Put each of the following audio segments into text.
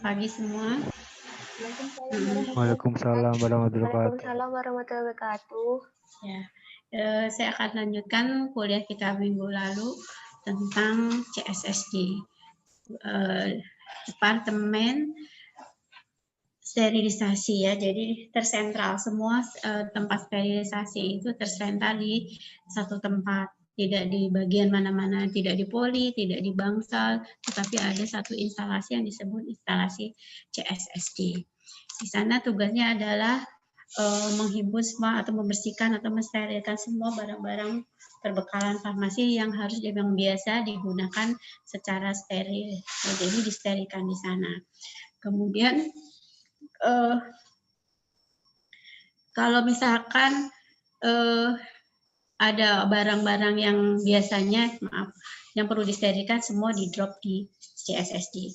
Pagi semua. Waalaikumsalam warahmatullahi wabarakatuh. Waalaikumsalam warahmatullahi wabarakatuh. Ya, saya akan lanjutkan kuliah kita minggu lalu tentang CSSD, Departemen Sterilisasi ya. Jadi tersentral semua tempat sterilisasi itu tersentral di satu tempat. Tidak di bagian mana-mana, tidak di poli, tidak di bangsal, tetapi ada satu instalasi yang disebut instalasi CSSD. Di sana tugasnya adalah menghimpun semua atau membersihkan atau mensterilkan semua barang-barang perbekalan farmasi yang harus yang biasa digunakan secara steril. Jadi disterilkan di sana. Kemudian kalau misalkan ada barang-barang yang biasanya yang perlu disterilkan semua di drop di CSSD.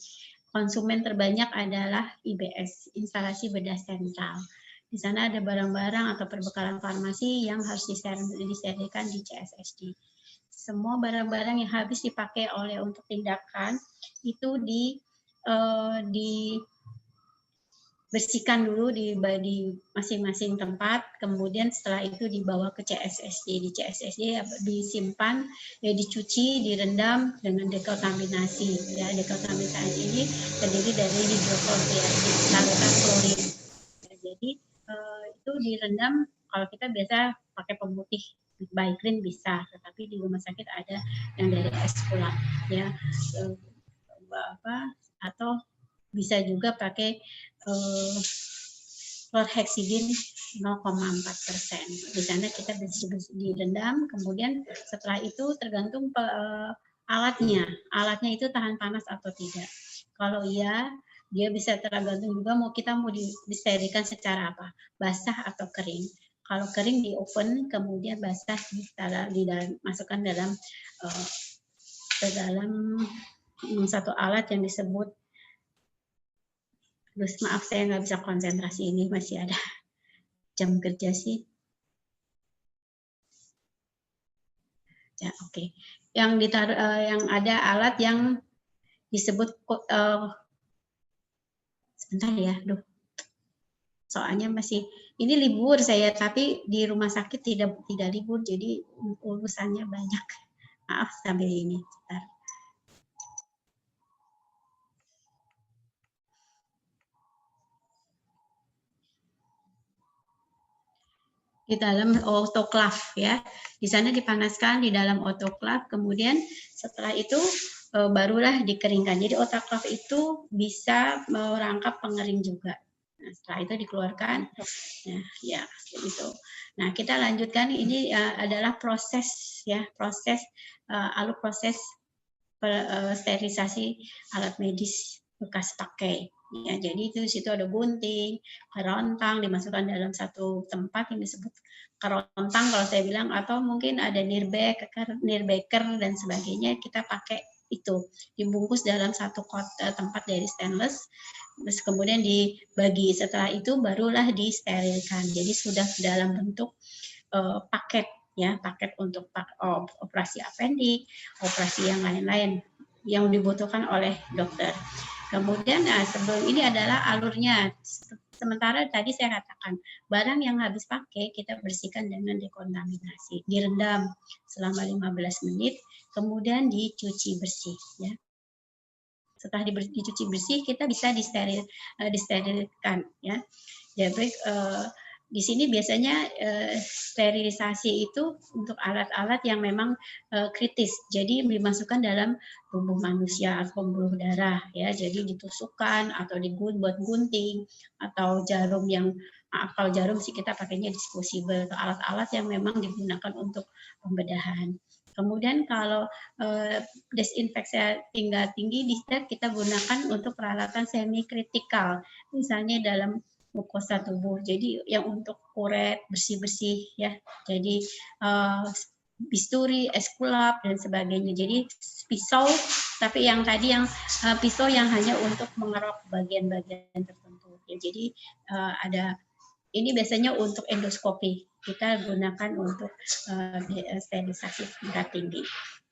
Konsumen terbanyak adalah IBS, instalasi bedah sentral. Di sana ada barang-barang atau perbekalan farmasi yang harus disterilkan di CSSD. Semua barang-barang yang habis dipakai oleh untuk tindakan itu bersihkan dulu di masing-masing tempat, kemudian setelah itu dibawa ke CSSD. Di CSSD disimpan, dicuci, direndam dengan dekontaminasi. Ya, dekontaminasi ini terdiri dari hidroklorothiazid, larutan klorin. Ya, jadi itu direndam. Kalau kita biasa pakai pemutih Bicrin bisa, tetapi di rumah sakit ada yang dari Espulat, ya, atau bisa juga pakai chlorhexidin 0,4%. Di sana kita direndam, kemudian setelah itu tergantung alatnya. Alatnya itu tahan panas atau tidak. Kalau iya, dia bisa tergantung juga kita mau disterilkan secara apa, basah atau kering. Kalau kering di oven, kemudian basah masukkan dalam satu alat yang disebut. Terus maaf saya nggak bisa konsentrasi, ini masih ada jam kerja sih. Ya oke. Yang yang ada alat yang disebut sebentar ya, soalnya masih ini libur saya, tapi di rumah sakit tidak libur, jadi urusannya banyak. Maaf sambil ini. Sebentar. Di dalam autoclave ya. Di sana dipanaskan di dalam autoclave, kemudian setelah itu barulah dikeringkan. Jadi autoclave itu bisa merangkap pengering juga. Nah, setelah itu dikeluarkan. Nah, ya itu. Nah, kita lanjutkan, ini adalah proses ya, proses sterilisasi alat medis bekas pakai. Ya, jadi itu di situ ada gunting, kerontang dimasukkan dalam satu tempat yang disebut kerontang kalau saya bilang, atau mungkin ada nirbeker dan sebagainya, kita pakai itu dibungkus dalam satu tempat dari stainless, terus kemudian dibagi. Setelah itu barulah disterilkan. Jadi sudah dalam bentuk paket ya, paket untuk operasi appendix, operasi yang lain-lain yang dibutuhkan oleh dokter. Kemudian sebelum ini adalah alurnya. Sementara tadi saya katakan barang yang habis pakai kita bersihkan dengan dekontaminasi, direndam selama 15 menit, kemudian dicuci bersih ya. Setelah dicuci bersih kita bisa disterilkan ya. Jadi di sini biasanya sterilisasi itu untuk alat-alat yang memang kritis, jadi dimasukkan dalam tubuh manusia atau pembuluh darah ya, jadi ditusukkan atau buat gunting atau jarum yang kalau jarum sih kita pakainya disposable atau alat-alat yang memang digunakan untuk pembedahan. Kemudian kalau desinfeksi tingkat tinggi kita gunakan untuk peralatan semi kritikal, misalnya dalam mukosa tubuh. Jadi yang untuk kuret, bersih-bersih ya. Jadi bisturi, eskulap dan sebagainya. Jadi pisau, tapi yang tadi yang pisau yang hanya untuk mengerok bagian-bagian tertentu. Ya, jadi ada ini biasanya untuk endoskopi. Kita gunakan untuk sterilisasi tingkat tinggi.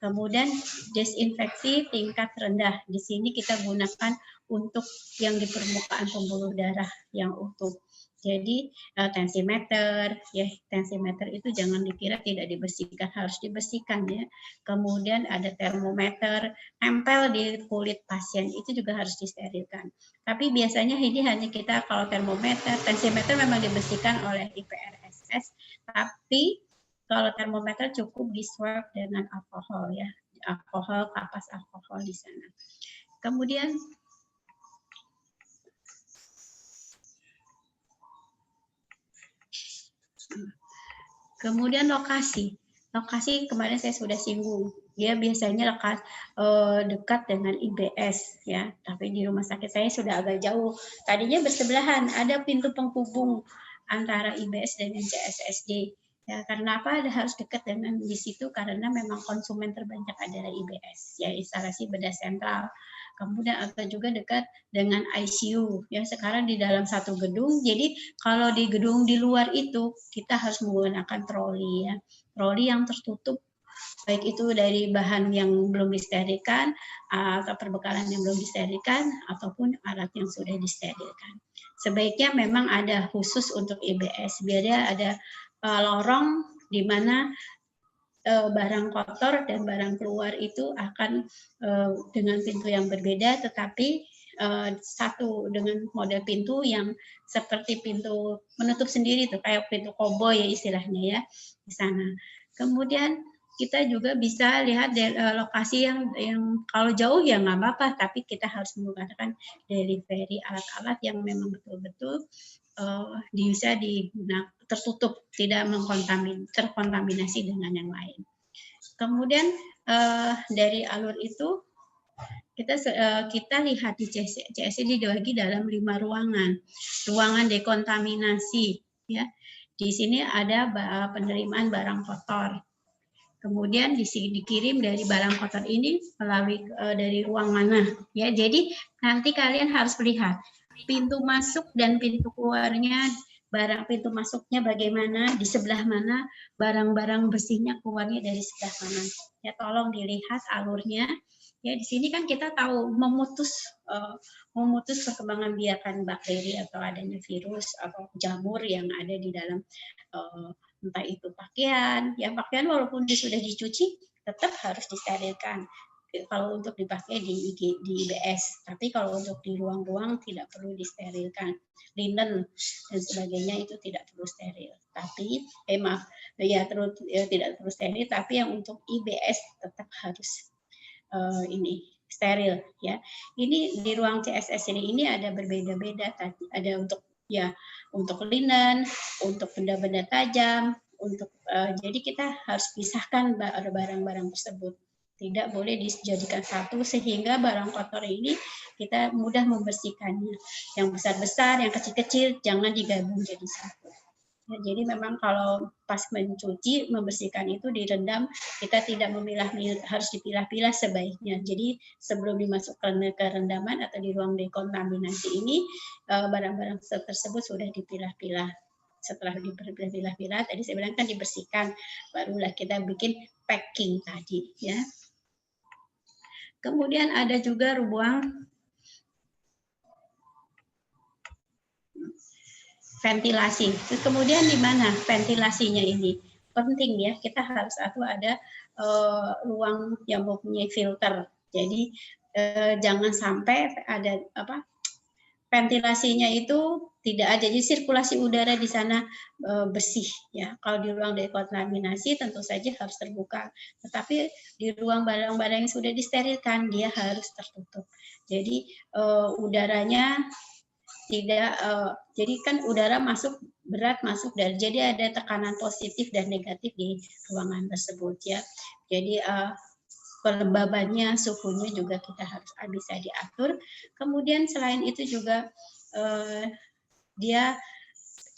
Kemudian desinfeksi tingkat rendah. Di sini kita gunakan untuk yang di permukaan pembuluh darah yang utuh. Jadi tensimeter, ya tensimeter itu jangan dikira tidak dibersihkan, harus dibersihkan ya. Kemudian ada termometer, tempel di kulit pasien itu juga harus disterilkan. Tapi biasanya ini hanya kita kalau termometer, tensimeter memang dibersihkan oleh IPRSS, tapi kalau termometer cukup di swab dengan alkohol ya, alkohol, kapas alkohol di sana. Kemudian lokasi. Lokasi kemarin saya sudah singgung. Dia biasanya dekat dengan IBS ya, tapi di rumah sakit saya sudah agak jauh. Tadinya bersebelahan, ada pintu penghubung antara IBS dan CSSD. Ya, karena apa harus dekat dengan di situ? Karena memang konsumen terbanyak adalah IBS, ya instalasi bedah sentral. Kemudian atau juga dekat dengan ICU. Ya sekarang di dalam satu gedung. Jadi kalau di gedung di luar itu kita harus menggunakan troli ya, troli yang tertutup, baik itu dari bahan yang belum disterilkan atau perbekalan yang belum disterilkan ataupun alat yang sudah disterilkan. Sebaiknya memang ada khusus untuk IBS, biar dia ada lorong di mana barang kotor dan barang keluar itu akan dengan pintu yang berbeda, tetapi satu dengan model pintu yang seperti pintu menutup sendiri tuh, kayak pintu koboi ya istilahnya ya di sana. Kemudian kita juga bisa lihat lokasi yang kalau jauh ya nggak apa-apa, tapi kita harus menggunakan delivery alat-alat yang memang betul-betul bisa digunakan tertutup, tidak terkontaminasi dengan yang lain. Kemudian dari alur itu kita lihat di CSD dibagi dalam 5 ruangan. Ruangan dekontaminasi ya. Di sini ada penerimaan barang kotor. Kemudian dikirim dari barang kotor ini melalui dari ruang mana ya. Jadi nanti kalian harus lihat pintu masuk dan pintu keluarnya, pintu masuknya bagaimana, di sebelah mana, barang-barang bersihnya keluarnya dari sebelah mana. Ya tolong dilihat alurnya. Ya di sini kan kita tahu memutus perkembangan biakan bakteri atau adanya virus atau jamur yang ada di dalam entah itu pakaian. Ya pakaian walaupun sudah dicuci tetap harus disterilkan kalau untuk dipakai di IBS, tapi kalau untuk di ruang-ruang tidak perlu disterilkan. Linen dan sebagainya itu tidak perlu steril. Tapi tidak perlu steril, tapi yang untuk IBS tetap harus steril ya. Ini di ruang CSS ini ada berbeda-beda, ada untuk linen, untuk benda-benda tajam, jadi kita harus pisahkan barang-barang tersebut. Tidak boleh dijadikan satu sehingga barang kotor ini kita mudah membersihkannya. Yang besar-besar, yang kecil-kecil jangan digabung jadi satu. Ya, jadi memang kalau pas mencuci, membersihkan itu direndam, kita tidak harus dipilah-pilah sebaiknya. Jadi sebelum dimasukkan ke rendaman atau di ruang dekontaminasi ini, barang-barang tersebut sudah dipilah-pilah. Setelah dipilah-pilah, tadi saya bilang kan dibersihkan, barulah kita bikin packing tadi ya. Kemudian ada juga ruang ventilasi. Kemudian di mana ventilasinya ini? Penting ya, kita harus ada ruang yang mempunyai filter. Jadi jangan sampai ada ventilasinya itu tidak ada, jadi sirkulasi udara di sana bersih ya. Kalau di ruang dekontaminasi tentu saja harus terbuka, tetapi di ruang barang-barang yang sudah disterilkan dia harus tertutup. Jadi udaranya tidak, jadi kan udara berat masuk dari, jadi ada tekanan positif dan negatif di ruangan tersebut ya. Jadi kelembabannya, suhunya juga kita harus bisa diatur. Kemudian selain itu juga dia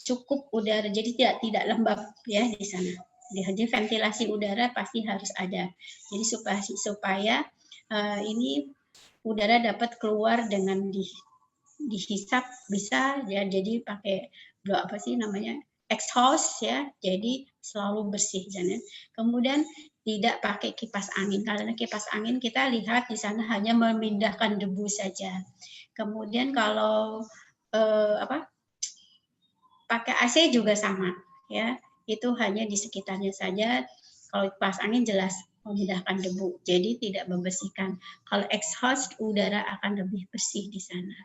cukup udara, jadi tidak lembab ya di sana. Jadi ventilasi udara pasti harus ada. Jadi supaya ini udara dapat keluar dengan dihisap bisa ya, jadi pakai exhaust ya, jadi selalu bersih. Kemudian tidak pakai kipas angin, karena kipas angin kita lihat di sana hanya memindahkan debu saja. Kemudian kalau pakai AC juga sama, ya, itu hanya di sekitarnya saja. Kalau kipas angin jelas memindahkan debu, jadi tidak membersihkan. Kalau exhaust, udara akan lebih bersih di sana.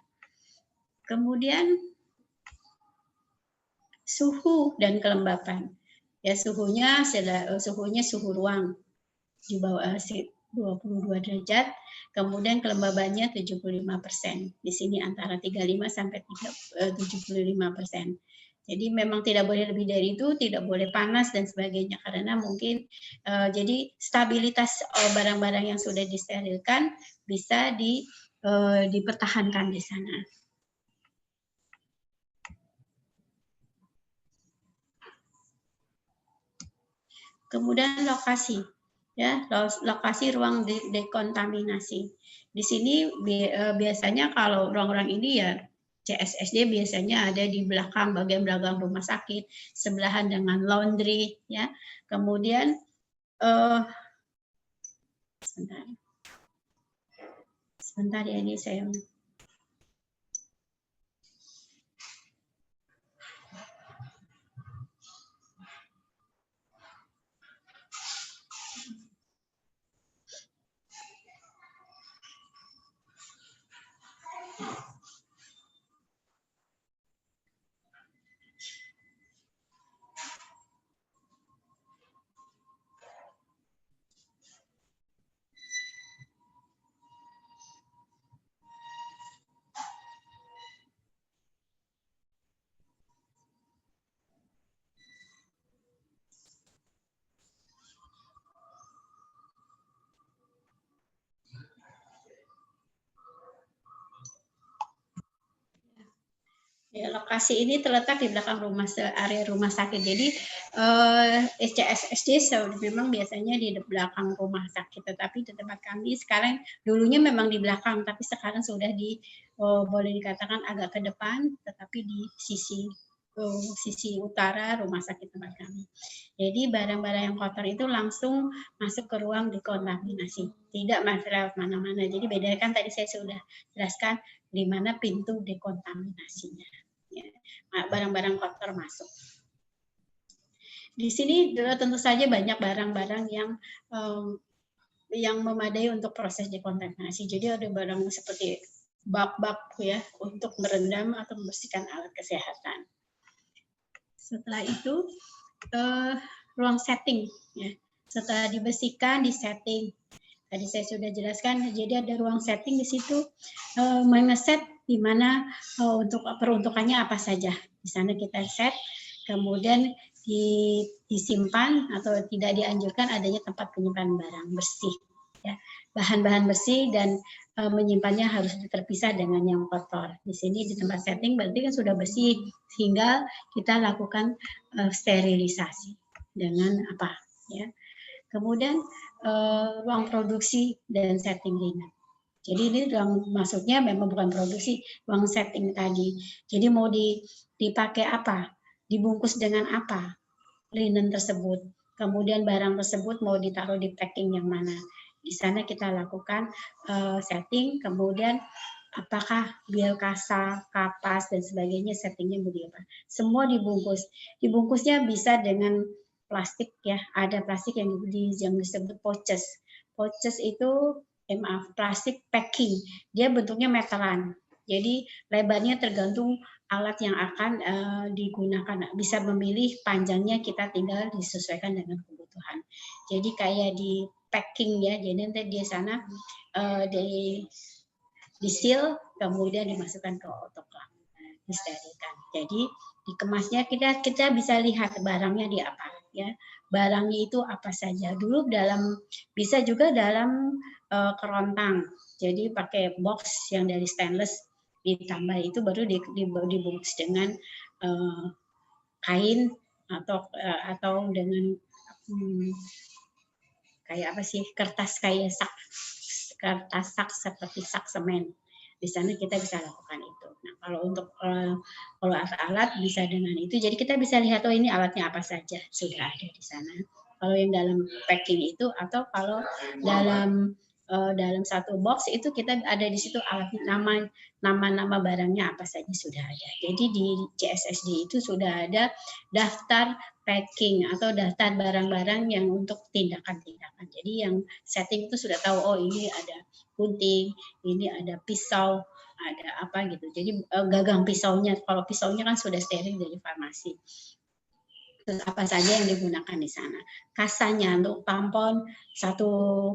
Kemudian suhu dan kelembapan. Ya, suhunya suhu ruang di bawah 22 derajat, kemudian kelembabannya 75%. Di sini antara 35 sampai 75%. Jadi memang tidak boleh lebih dari itu, tidak boleh panas dan sebagainya, karena mungkin jadi stabilitas barang-barang yang sudah disterilkan bisa dipertahankan di sana. Kemudian lokasi, ya, lokasi ruang dekontaminasi. Di sini biasanya kalau ruang-ruang ini ya CSSD biasanya ada di belakang, bagian belakang rumah sakit, sebelahan dengan laundry, ya. Kemudian sebentar ya, ini saya ya, lokasi ini terletak di belakang area rumah sakit. Jadi CSSD memang biasanya di belakang rumah sakit, tetapi di tempat kami sekarang dulunya memang di belakang, tapi sekarang sudah boleh dikatakan agak ke depan, tetapi di sisi utara rumah sakit tempat kami. Jadi barang-barang yang kotor itu langsung masuk ke ruang dekontaminasi, tidak masuk lewat mana-mana. Jadi bedakan tadi saya sudah jelaskan di mana pintu dekontaminasinya. Ya, barang-barang kotor masuk. Di sini tentu saja banyak barang-barang yang memadai untuk proses dekontaminasi. Jadi ada barang seperti bak-bak ya untuk merendam atau membersihkan alat kesehatan. Setelah itu ruang setting ya. Setelah dibersihkan, disetting. Tadi saya sudah jelaskan, jadi ada ruang setting di situ, mengeset di mana untuk peruntukannya apa saja. Di sana kita set, kemudian disimpan atau tidak dianjurkan adanya tempat penyimpanan barang bersih. Ya. Bahan-bahan bersih dan menyimpannya harus terpisah dengan yang kotor. Di sini di tempat setting berarti kan sudah bersih, sehingga kita lakukan sterilisasi dengan apa ya. Kemudian ruang produksi dan setting linen. Jadi ini ruang masuknya memang bukan produksi, ruang setting tadi. Jadi mau dipakai apa, dibungkus dengan apa linen tersebut. Kemudian barang tersebut mau ditaruh di packing yang mana. Di sana kita lakukan setting, kemudian apakah biokasa, kapas, dan sebagainya settingnya begitu. Semua dibungkus. Dibungkusnya bisa dengan plastik ya, ada plastik yang disebut pouches. Pouches itu plastik packing, dia bentuknya meteran. Jadi lebarnya tergantung alat yang akan digunakan. Bisa memilih panjangnya, kita tinggal disesuaikan dengan kebutuhan. Jadi kayak di packing ya, jadi nanti di sana di seal, kemudian dimasukkan ke autoclave, disterilkan. Jadi dikemasnya kita bisa lihat barangnya di apa ya, barangnya itu apa saja. Dulu bisa juga dalam kerontang, jadi pakai box yang dari stainless, ditambah itu baru dibungkus dengan kain atau dengan kayak apa sih, kertas kayak kertas sak seperti sak semen. Di sana kita bisa lakukan itu. Nah, kalau untuk kalau alat-alat bisa dengan itu. Jadi kita bisa lihat ini alatnya apa saja sudah ada di sana. kalau yang dalam packing itu, atau kalau dalam satu box itu kita ada di situ alat nama barangnya apa saja sudah ada. Jadi di CSSD itu sudah ada daftar packing atau daftar barang-barang yang untuk tindakan-tindakan. Jadi yang setting itu sudah tahu, oh ini ada gunting, ini ada pisau, ada apa gitu. Jadi gagang pisaunya, kalau pisaunya kan sudah steril dari farmasi. Terus apa saja yang digunakan di sana. Kasanya untuk tampon satu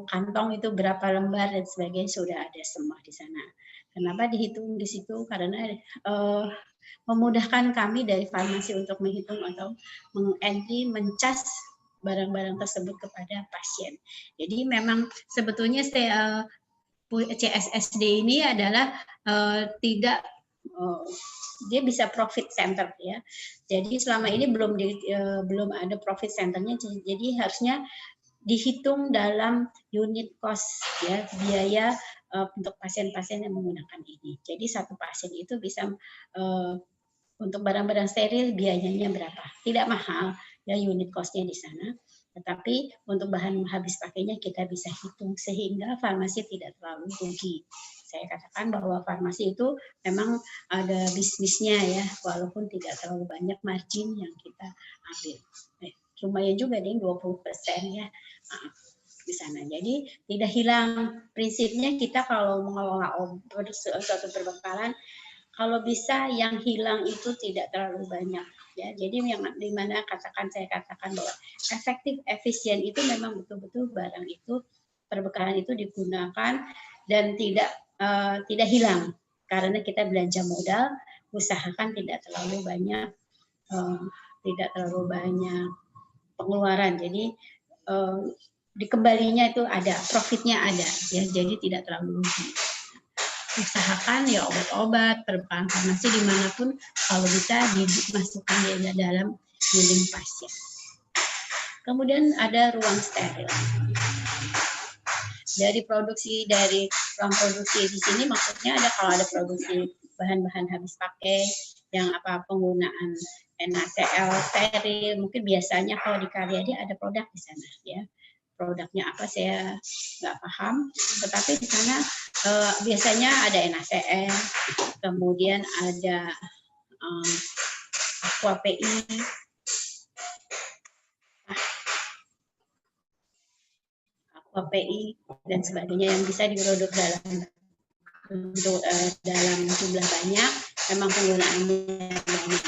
kantong itu berapa lembar dan sebagainya sudah ada semua di sana. Kenapa dihitung di situ? Karena memudahkan kami dari farmasi untuk menghitung atau mengentry, mencas barang-barang tersebut kepada pasien. Jadi memang sebetulnya CSSD ini adalah tidak dia bisa profit center ya. Jadi selama ini belum ada profit centernya. Jadi harusnya dihitung dalam unit cost ya, biaya untuk pasien-pasien yang menggunakan ini. Jadi satu pasien itu bisa untuk barang-barang steril biayanya berapa? Tidak mahal ya unit costnya di sana. Tetapi untuk bahan habis pakainya kita bisa hitung sehingga farmasi tidak terlalu rugi. Saya katakan bahwa farmasi itu memang ada bisnisnya ya, walaupun tidak terlalu banyak margin yang kita ambil. Lumayan juga deh 20% ya di sana. Jadi tidak hilang prinsipnya kita kalau mengelola suatu perbekalan, kalau bisa yang hilang itu tidak terlalu banyak. Ya, jadi yang dimana saya katakan bahwa efektif efisien itu memang betul-betul barang itu perbekalan itu digunakan dan tidak hilang karena kita belanja modal, usahakan tidak terlalu banyak pengeluaran. Jadi dikembalinya itu ada, profitnya ada ya, jadi tidak terlalu rugi. Usahakan ya obat-obat, perbekalan farmasi dimanapun kalau bisa dimasukkan di dalam dinding pasien. Kemudian ada ruang steril. Dari ruang produksi di sini maksudnya ada kalau ada produksi bahan-bahan habis pakai yang penggunaan NaCl steril, mungkin biasanya kalau di Karyadi ada produk di sana ya. Produknya apa saya nggak paham, tetapi di sana biasanya ada NaCl, kemudian ada Aqua PI, dan sebagainya yang bisa diproduksi dalam jumlah banyak, memang penggunaannya banyak.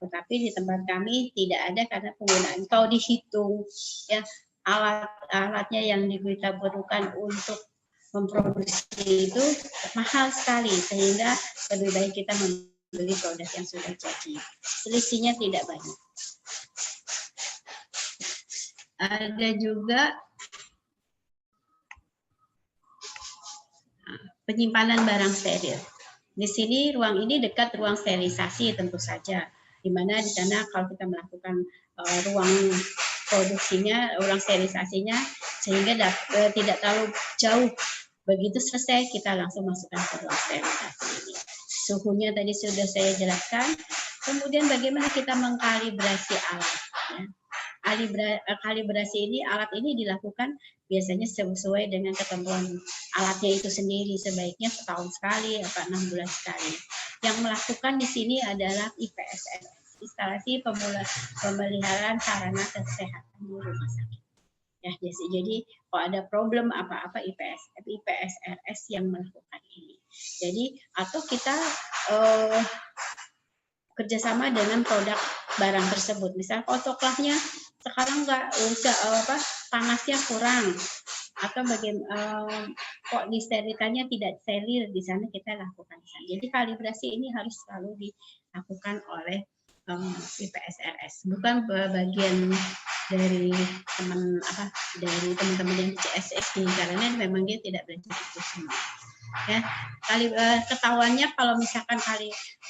Tetapi di tempat kami tidak ada karena penggunaan kalau dihitung ya alat-alatnya yang kita perlukan untuk memproduksi itu mahal sekali sehingga lebih baik kita membeli produk yang sudah jadi. Selisihnya tidak banyak. Ada juga penyimpanan barang steril. Di sini ruang ini dekat ruang sterilisasi tentu saja, di mana di sana kalau kita melakukan ruang produksinya, ruang sterilisasinya, sehingga tidak terlalu jauh. Begitu selesai kita langsung masukkan ke ruang sterilisasi ini. Suhunya tadi sudah saya jelaskan. Kemudian bagaimana kita mengkalibrasi alat. Ya. Kalibrasi alat ini dilakukan biasanya sesuai dengan ketentuan alatnya itu sendiri, sebaiknya setahun sekali atau 6 bulan sekali. Yang melakukan di sini adalah IPSRS, instalasi pemeliharaan sarana kesehatan di rumah sakit. Ya, jadi kalau ada problem apa-apa IPSRS yang melakukan ini. Jadi atau kita kerjasama dengan produk barang tersebut. Misal otoklavnya sekarang nggak usah panasnya kurang atau kok disterilkannya tidak steril, di sana kita lakukan. Jadi kalibrasi ini harus selalu dilakukan oleh IPSRS, bukan bagian dari teman-teman yang di CSSD karena memang dia tidak belajar itu semua. Ya, ketahuannya kalau misalkan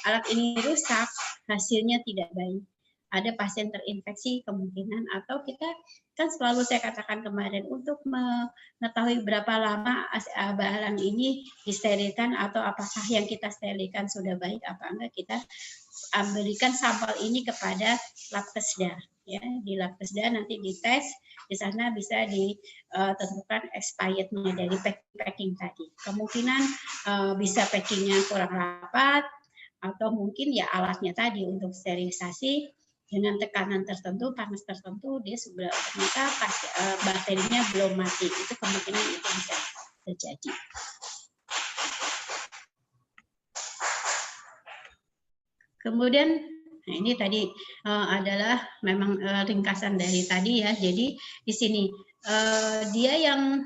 alat ini rusak, hasilnya tidak baik. Ada pasien terinfeksi kemungkinan, atau kita kan selalu saya katakan kemarin untuk mengetahui berapa lama barang ini disterilkan atau apakah yang kita sterilkan sudah baik apa enggak, kita berikan sampel ini kepada lab kesda ya, di lab kesedaran nanti dites, di sana bisa ditentukan expirednya dari packing tadi. Kemungkinan bisa packingnya kurang rapat, atau mungkin ya alatnya tadi untuk sterilisasi dengan tekanan tertentu, panas tertentu, dia ternyata bakterinya belum mati. Itu kemungkinan itu bisa terjadi. Kemudian, nah ini tadi adalah memang ringkasan dari tadi ya. Jadi di sini dia yang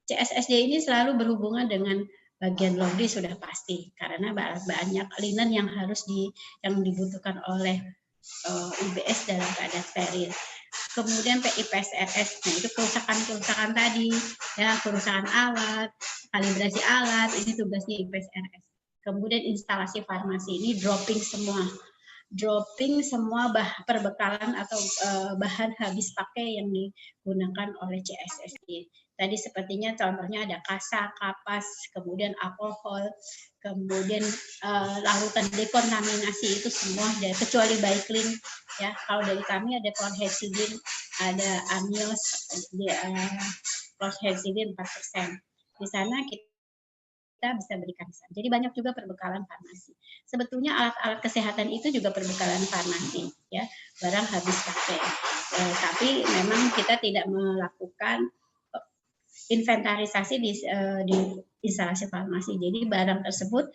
CSSD ini selalu berhubungan dengan bagian laundry sudah pasti, karena banyak linen yang harus yang dibutuhkan oleh IBS dalam keadaan steril. Kemudian PIPSRS, nah itu kerusakan tadi, ya kerusakan alat, kalibrasi alat, ini tugasnya IPSRS. Kemudian instalasi farmasi ini dropping semua perbekalan atau bahan habis pakai yang digunakan oleh CSSD. Tadi sepertinya contohnya ada kasa, kapas, kemudian alkohol, kemudian larutan dekontaminasi itu semua dari kecuali Biclean ya. Kalau dari kami ada chlorhexidine, ada anios, chlorhexidine 4%. Di sana kita bisa berikan. Jadi banyak juga perbekalan farmasi. Sebetulnya alat-alat kesehatan itu juga perbekalan farmasi, ya, barang habis pakai. Tapi memang kita tidak melakukan inventarisasi di instalasi farmasi. Jadi barang tersebut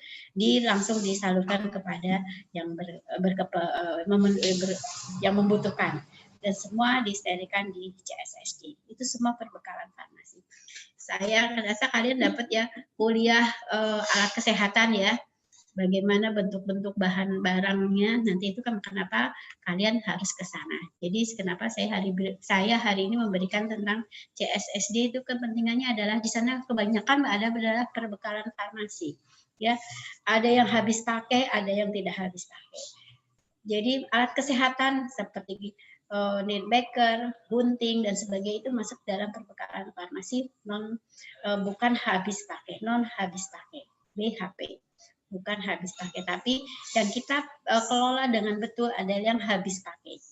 langsung disalurkan kepada yang yang membutuhkan, dan semua disterilkan di CSSD. Itu semua perbekalan farmasi. Saya rasa kalian dapat ya kuliah alat kesehatan ya, bagaimana bentuk-bentuk bahan barangnya, nanti itu kan kenapa kalian harus ke sana. Jadi kenapa saya hari ini memberikan tentang CSSD, itu kepentingannya adalah di sana kebanyakan adalah perbekalan farmasi. Ya, ada yang habis pakai, ada yang tidak habis pakai. Jadi alat kesehatan seperti Needbaker, gunting dan sebagainya itu masuk dalam perbekalan farmasi bukan habis pakai, non habis pakai, BHP. Bukan habis pakai, tapi yang kita kelola dengan betul adalah yang habis pakai.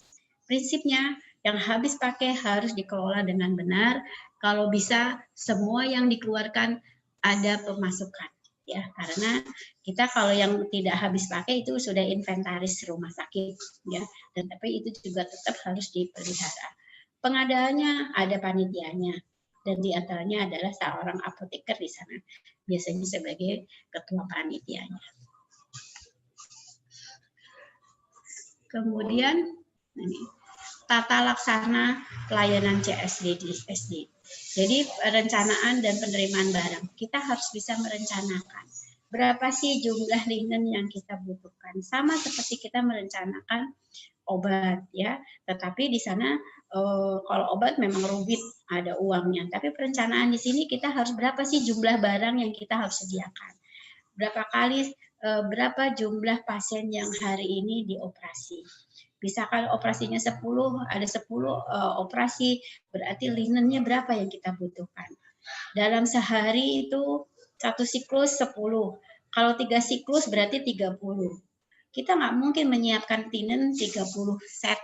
Prinsipnya yang habis pakai harus dikelola dengan benar. Kalau bisa semua yang dikeluarkan ada pemasukan, ya, karena kita kalau yang tidak habis pakai itu sudah inventaris rumah sakit, ya, dan tapi itu juga tetap harus dipelihara. Pengadaannya ada panitianya, dan di antaranya adalah seorang apoteker di sana, biasanya sebagai ketua panitianya. Kemudian ini, tata laksana pelayanan CSD di SD. Jadi perencanaan dan penerimaan barang, kita harus bisa merencanakan berapa sih jumlah linen yang kita butuhkan. Sama seperti kita merencanakan obat, ya. Tetapi di sana kalau obat memang rumit, ada uangnya. Tapi perencanaan di sini kita harus berapa sih jumlah barang yang kita harus sediakan. Berapa jumlah pasien yang hari ini dioperasi. Misalkan operasinya 10, ada 10 operasi, berarti linennya berapa yang kita butuhkan. Dalam sehari itu 1 siklus 10. Kalau 3 siklus berarti 30. Kita nggak mungkin menyiapkan linen 30 set.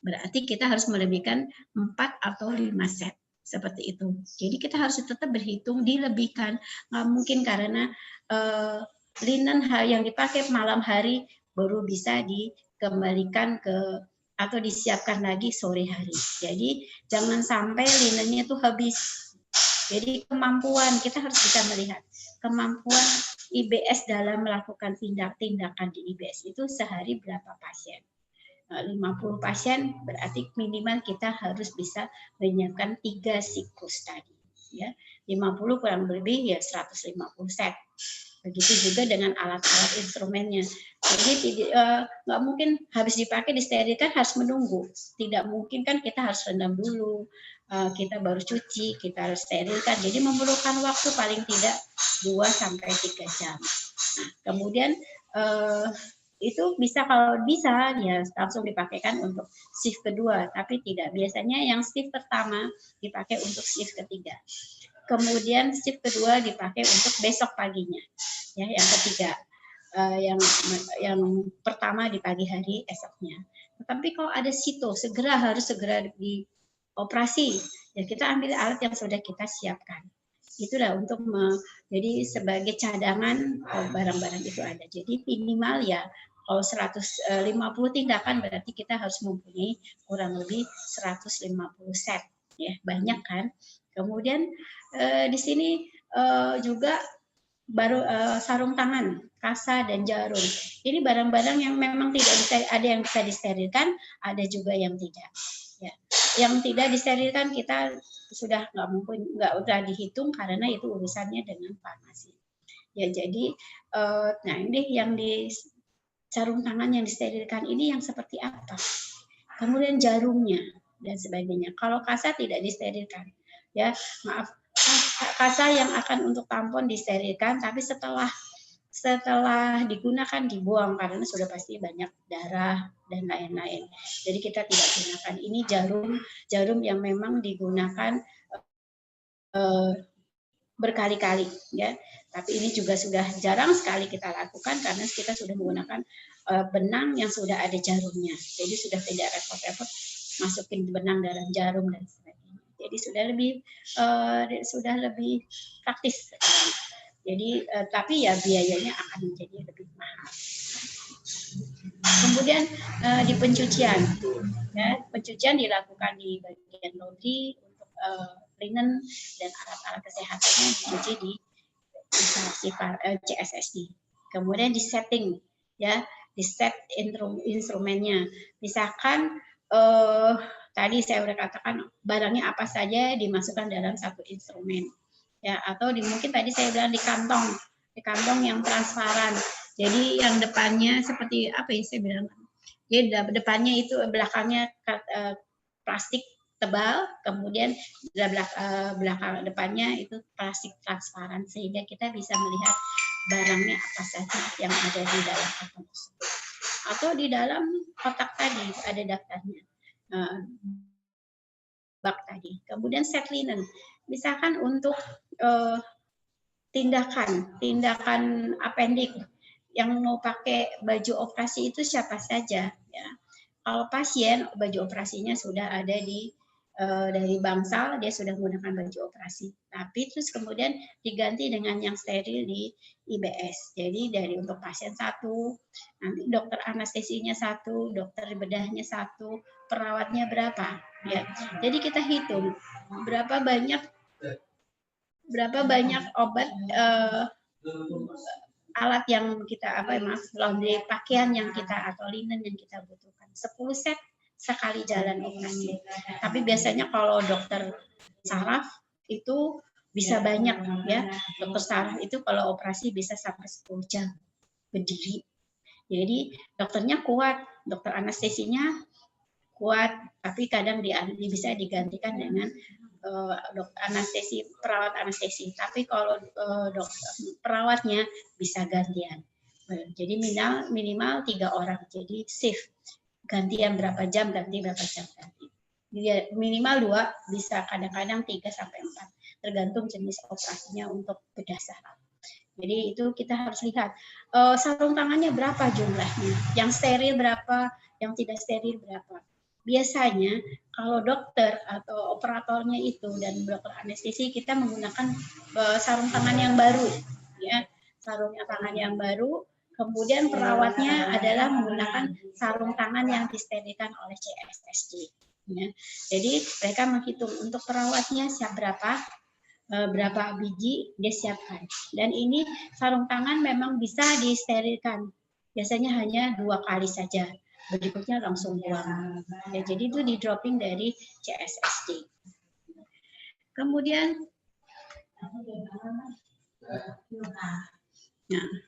Berarti kita harus melebihkan 4 atau 5 set. Seperti itu. Jadi kita harus tetap berhitung, dilebihkan. Nggak mungkin karena linen yang dipakai malam hari baru bisa dikembalikan atau disiapkan lagi sore hari. Jadi jangan sampai linennya itu habis. Jadi kemampuan, kita harus bisa melihat kemampuan IBS dalam melakukan tindakan di IBS itu sehari berapa pasien. 50 pasien berarti minimal kita harus bisa menyiapkan 3 siklus tadi. Ya, 50 kurang lebih ya 150 set. Begitu juga dengan alat-alat instrumennya. Jadi nggak mungkin habis dipakai disterilkan harus menunggu. Tidak mungkin kan, kita harus rendam dulu, kita baru cuci, kita harus sterilkan. Jadi memerlukan waktu paling tidak 2-3 jam. Nah, kemudian itu bisa, kalau bisa ya langsung dipakaikan untuk shift kedua, tapi tidak. Biasanya yang shift pertama dipakai untuk shift ketiga. Kemudian shift kedua dipakai untuk besok paginya. Ya, yang ketiga. yang pertama di pagi hari esoknya. Tetapi kalau ada sito, harus segera dioperasi. Ya kita ambil alat yang sudah kita siapkan. Itulah untuk jadi sebagai cadangan barang-barang itu ada. Jadi minimal ya kalau 150 tindakan berarti kita harus mempunyai kurang lebih 150 set. Ya, banyak kan. Kemudian di sini juga baru sarung tangan, kasa dan jarum. Ini barang-barang yang memang tidak bisa, ada yang bisa disterilkan, ada juga yang tidak. Ya. Yang tidak disterilkan kita sudah nggak udah dihitung karena itu urusannya dengan farmasi. Ya jadi, nah ini yang di sarung tangan yang disterilkan ini yang seperti apa? Kemudian jarumnya dan sebagainya. Kalau kasa tidak disterilkan, ya maaf, kasa yang akan untuk tampon disterilkan, tapi setelah digunakan dibuang karena sudah pasti banyak darah dan lain-lain. Jadi kita tidak gunakan. Ini jarum yang memang digunakan berkali-kali, ya. Tapi ini juga sudah jarang sekali kita lakukan karena kita sudah menggunakan benang yang sudah ada jarumnya. Jadi sudah tidak repot-repot masukin benang dalam jarum dan sebagainya. Jadi sudah lebih praktis sekarang. Jadi tapi ya biayanya akan menjadi lebih mahal. Kemudian di pencucian, ya, pencucian dilakukan di bagian laundry untuk linen dan alat-alat kesehatannya dicuci di instalasi CSSD. Kemudian di setting, ya, di set instrumennya. Misalkan tadi saya sudah katakan barangnya apa saja dimasukkan dalam satu instrumen, ya, atau mungkin tadi saya bilang di kantong yang transparan. Jadi yang depannya seperti apa ya saya bilang? Jadi depannya itu belakangnya plastik tebal, kemudian belakang depannya itu plastik transparan sehingga kita bisa melihat barangnya apa saja yang ada di dalam kantong tersebut. Atau di dalam kotak tadi ada daftarnya. Bak tadi. Kemudian set linen. Misalkan untuk tindakan apendik yang mau pakai baju operasi itu siapa saja, ya. Kalau pasien baju operasinya sudah ada dari bangsal, dia sudah menggunakan baju operasi. Tapi terus kemudian diganti dengan yang steril di IBS. Jadi dari untuk pasien satu, nanti dokter anestesinya satu, dokter bedahnya satu, perawatnya berapa, ya. Jadi kita hitung berapa banyak obat alat yang kita laundry pakaian yang kita atau linen yang kita butuhkan. 10 set sekali jalan operasi. Tapi biasanya kalau dokter saraf itu bisa banyak, ya. Dokter saraf itu kalau operasi bisa sampai 10 jam berdiri. Jadi dokternya kuat, dokter anestesinya kuat, tapi kadang bisa digantikan dengan perawat anestesi. Tapi kalau perawatnya bisa gantian. Jadi minimal 3 orang. Jadi shift. Gantian berapa jam, ganti berapa jam ganti. Minimal 2, bisa kadang-kadang 3 sampai 4. Tergantung jenis operasinya untuk bedah saraf. Jadi itu kita harus lihat sarung tangannya berapa jumlahnya, yang steril berapa, yang tidak steril berapa. Biasanya kalau dokter atau operatornya itu dan dokter anestesi kita menggunakan sarung tangan yang baru, ya, sarung tangan yang baru. Kemudian perawatnya adalah menggunakan sarung tangan yang disterilkan oleh CSSD. Ya. Jadi mereka menghitung untuk perawatnya berapa biji dia siapkan. Dan ini sarung tangan memang bisa disterilkan. Biasanya hanya 2 kali saja. Berikutnya langsung buang. Ya, jadi itu di dropping dari CSSD. Kemudian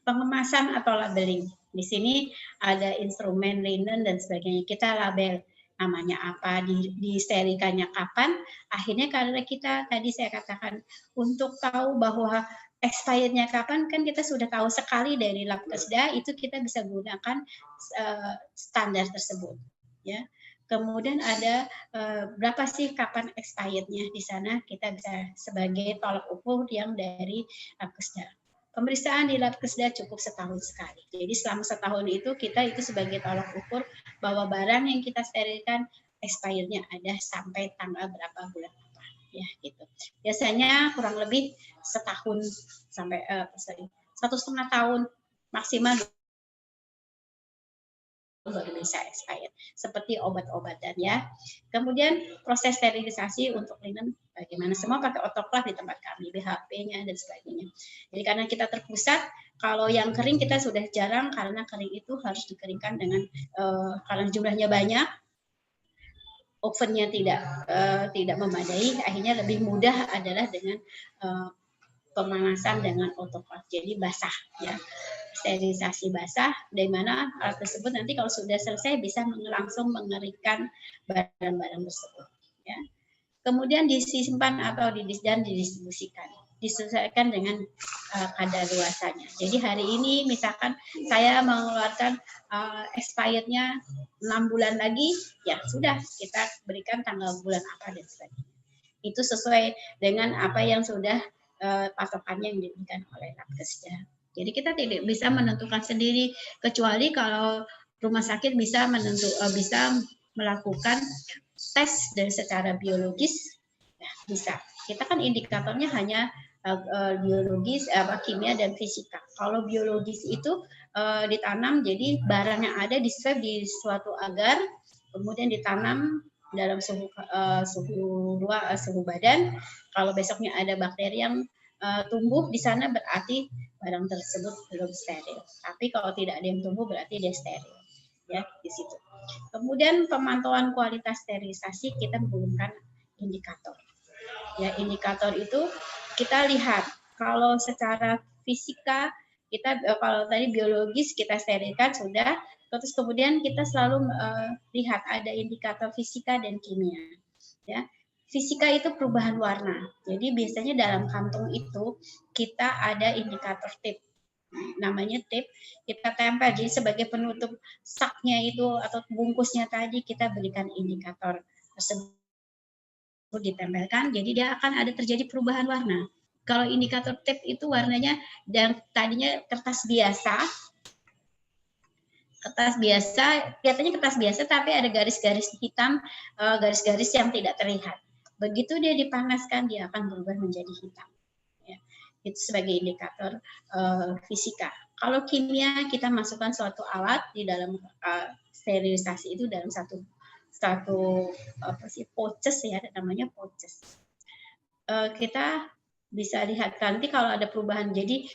pengemasan atau labeling. Di sini ada instrumen linen dan sebagainya. Kita label namanya apa, disterilkannya kapan. Akhirnya karena kita tadi saya katakan untuk tahu bahwa expirednya kapan, kan kita sudah tahu sekali dari Labkesda itu kita bisa gunakan standar tersebut, ya. Kemudian ada berapa sih kapan expirednya di sana, kita bisa sebagai tolak ukur yang dari Labkesda. Pemeriksaan di lab Kesda cukup setahun sekali. Jadi selama setahun itu kita itu sebagai tolak ukur bahwa barang yang kita sterilkan expirednya ada sampai tanggal berapa bulan apa ya gitu. Biasanya kurang lebih setahun sampai 1,5 tahun maksimal baru bisa expired, seperti obat-obatan ya. Kemudian proses sterilisasi untuk linen bagaimana, semua pakai autoclave di tempat kami, BHP-nya dan sebagainya. Jadi karena kita terpusat, kalau yang kering kita sudah jarang karena kering itu harus dikeringkan dengan karena jumlahnya banyak, ovennya tidak memadai, akhirnya lebih mudah adalah dengan pemanasan dengan autoclave, jadi basah ya. Sterilisasi basah, di mana alat tersebut nanti kalau sudah selesai bisa langsung mengeringkan barang-barang tersebut. Ya. Kemudian disimpan atau dan didistribusikan, disesuaikan dengan kadaluarsanya. Jadi hari ini misalkan saya mengeluarkan expirednya 6 bulan lagi, ya sudah kita berikan tanggal bulan apa dan sebagainya. Itu sesuai dengan apa yang sudah patokannya yang diberikan oleh Labkesda. Jadi kita tidak bisa menentukan sendiri kecuali kalau rumah sakit bisa bisa melakukan tes dari secara biologis, ya bisa. Kita kan indikatornya hanya biologis, kimia dan fisika. Kalau biologis itu ditanam, jadi barang yang ada di swab di suatu agar, kemudian ditanam dalam suhu badan. Kalau besoknya ada bakteri yang tumbuh di sana berarti barang tersebut belum steril. Tapi kalau tidak ada yang tumbuh berarti dia steril. Ya, di situ. Kemudian pemantauan kualitas sterilisasi kita menggunakan indikator. Ya, indikator itu kita lihat kalau secara fisika kita kalau tadi biologis kita sterilkan sudah, terus kemudian kita selalu lihat ada indikator fisika dan kimia. Ya, fisika itu perubahan warna. Jadi biasanya dalam kantung itu kita ada indikator tape. Namanya tape, kita tempel. Jadi sebagai penutup saknya itu atau bungkusnya tadi kita berikan indikator tersebut ditempelkan. Jadi dia akan ada terjadi perubahan warna. Kalau indikator tape itu warnanya dan tadinya kertas biasa, kelihatannya kertas biasa tapi ada garis-garis hitam, garis-garis yang tidak terlihat. Begitu dia dipanaskan, dia akan berubah menjadi hitam. Ya, itu sebagai indikator fisika. Kalau kimia, kita masukkan suatu alat di dalam sterilisasi itu dalam satu pouches ya, namanya pouches. Kita bisa lihat nanti kalau ada perubahan. Jadi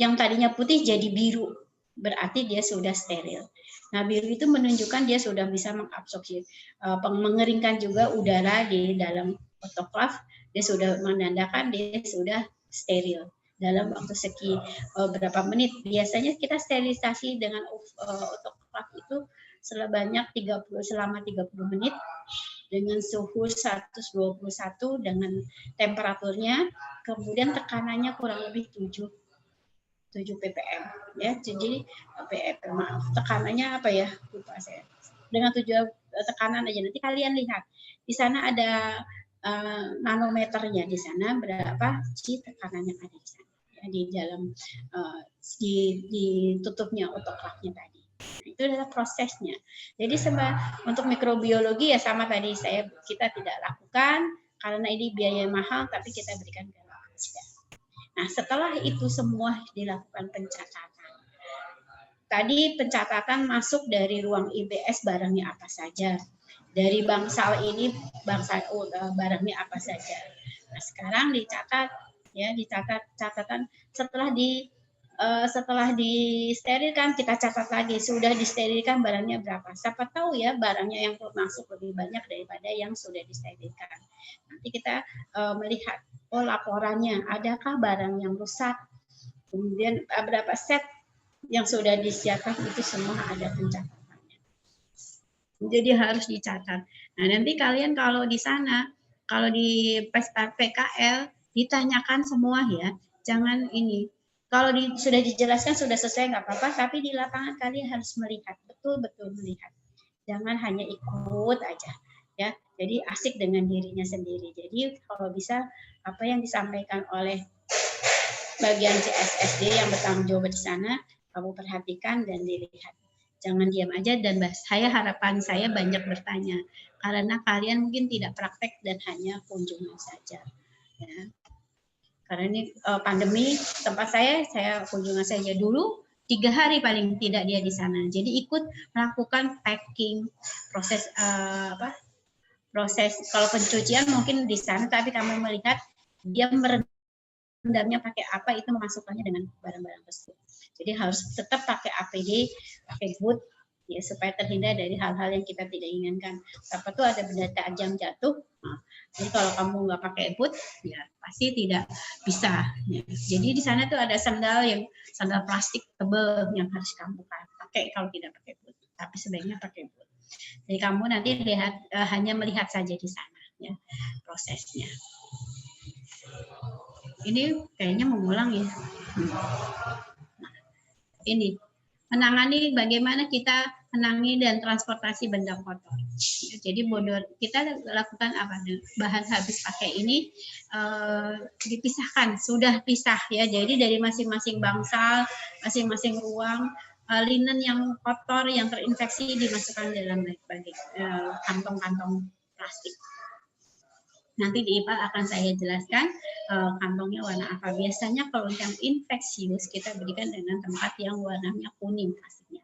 yang tadinya putih jadi biru, berarti dia sudah steril. Nah, biru itu menunjukkan dia sudah bisa mengabsorpsi, mengeringkan juga udara di dalam autoclave. Dia sudah menandakan dia sudah steril dalam waktu berapa menit. Biasanya kita sterilisasi dengan autoclave itu selama 30 menit dengan suhu 121 dengan temperaturnya, kemudian tekanannya kurang lebih 7 ppm ya. Jadi maaf, tekanannya apa ya, lupa saya. Dengan 7 tekanan aja, nanti kalian lihat di sana ada nanometernya, di sana berapa si tekanan yang ada di sana ya, di dalam ditutupnya autoclave-nya tadi. Itu adalah prosesnya. Jadi untuk mikrobiologi ya sama tadi kita tidak lakukan karena ini biaya mahal, tapi kita berikan ke Labkesda. Nah, setelah itu semua dilakukan pencatatan. Tadi pencatatan masuk dari ruang IBS barangnya apa saja. Dari bangsal ini barangnya apa saja. Nah, sekarang dicatat catatan setelah disterilkan, kita catat lagi sudah disterilkan barangnya berapa. Siapa tahu ya barangnya yang masuk lebih banyak daripada yang sudah disterilkan. Nanti kita melihat laporannya, adakah barang yang rusak, kemudian berapa set yang sudah disiapkan, itu semua ada pencatatannya. Jadi harus dicatat. Nah, nanti kalian kalau di sana, kalau di PKL ditanyakan semua ya, jangan ini. Kalau sudah dijelaskan sudah selesai nggak apa-apa, tapi di lapangan kalian harus melihat, betul-betul melihat. Jangan hanya ikut aja. Ya, jadi asik dengan dirinya sendiri. Jadi kalau bisa apa yang disampaikan oleh bagian CSSD yang bertanggung jawab di sana, kamu perhatikan dan dilihat. Jangan diam aja, dan harapan saya banyak bertanya, karena kalian mungkin tidak praktek dan hanya kunjungan saja. Ya. Karena ini pandemi, tempat saya kunjungan saja dulu 3 hari paling tidak dia di sana. Jadi ikut melakukan packing, proses kalau pencucian mungkin di sana, tapi kami melihat dia merendamnya pakai apa, itu memasukkannya dengan barang-barang tersebut. Jadi harus tetap pakai APD, pakai boot, ya, supaya terhindar dari hal-hal yang kita tidak inginkan. Apa tuh ada benda tajam jatuh. Nah, jadi kalau kamu nggak pakai boot, ya pasti tidak bisa. Ya. Jadi di sana tuh ada sandal plastik tebal yang harus kamu pakai kalau tidak pakai boot. Tapi sebaiknya pakai boot. Jadi kamu nanti hanya melihat saja di sana, ya, prosesnya. Ini kayaknya mengulang ya. Ini menangani bagaimana kita menangani dan transportasi benda kotor. Jadi kita lakukan apa? Bahan habis pakai ini dipisahkan, sudah pisah ya. Jadi dari masing-masing bangsal, masing-masing ruang, linen yang kotor yang terinfeksi dimasukkan dalam kantong-kantong plastik. Nanti di IPA akan saya jelaskan kantongnya warna apa. Biasanya kalau yang infeksius kita berikan dengan tempat yang warnanya kuning pastinya.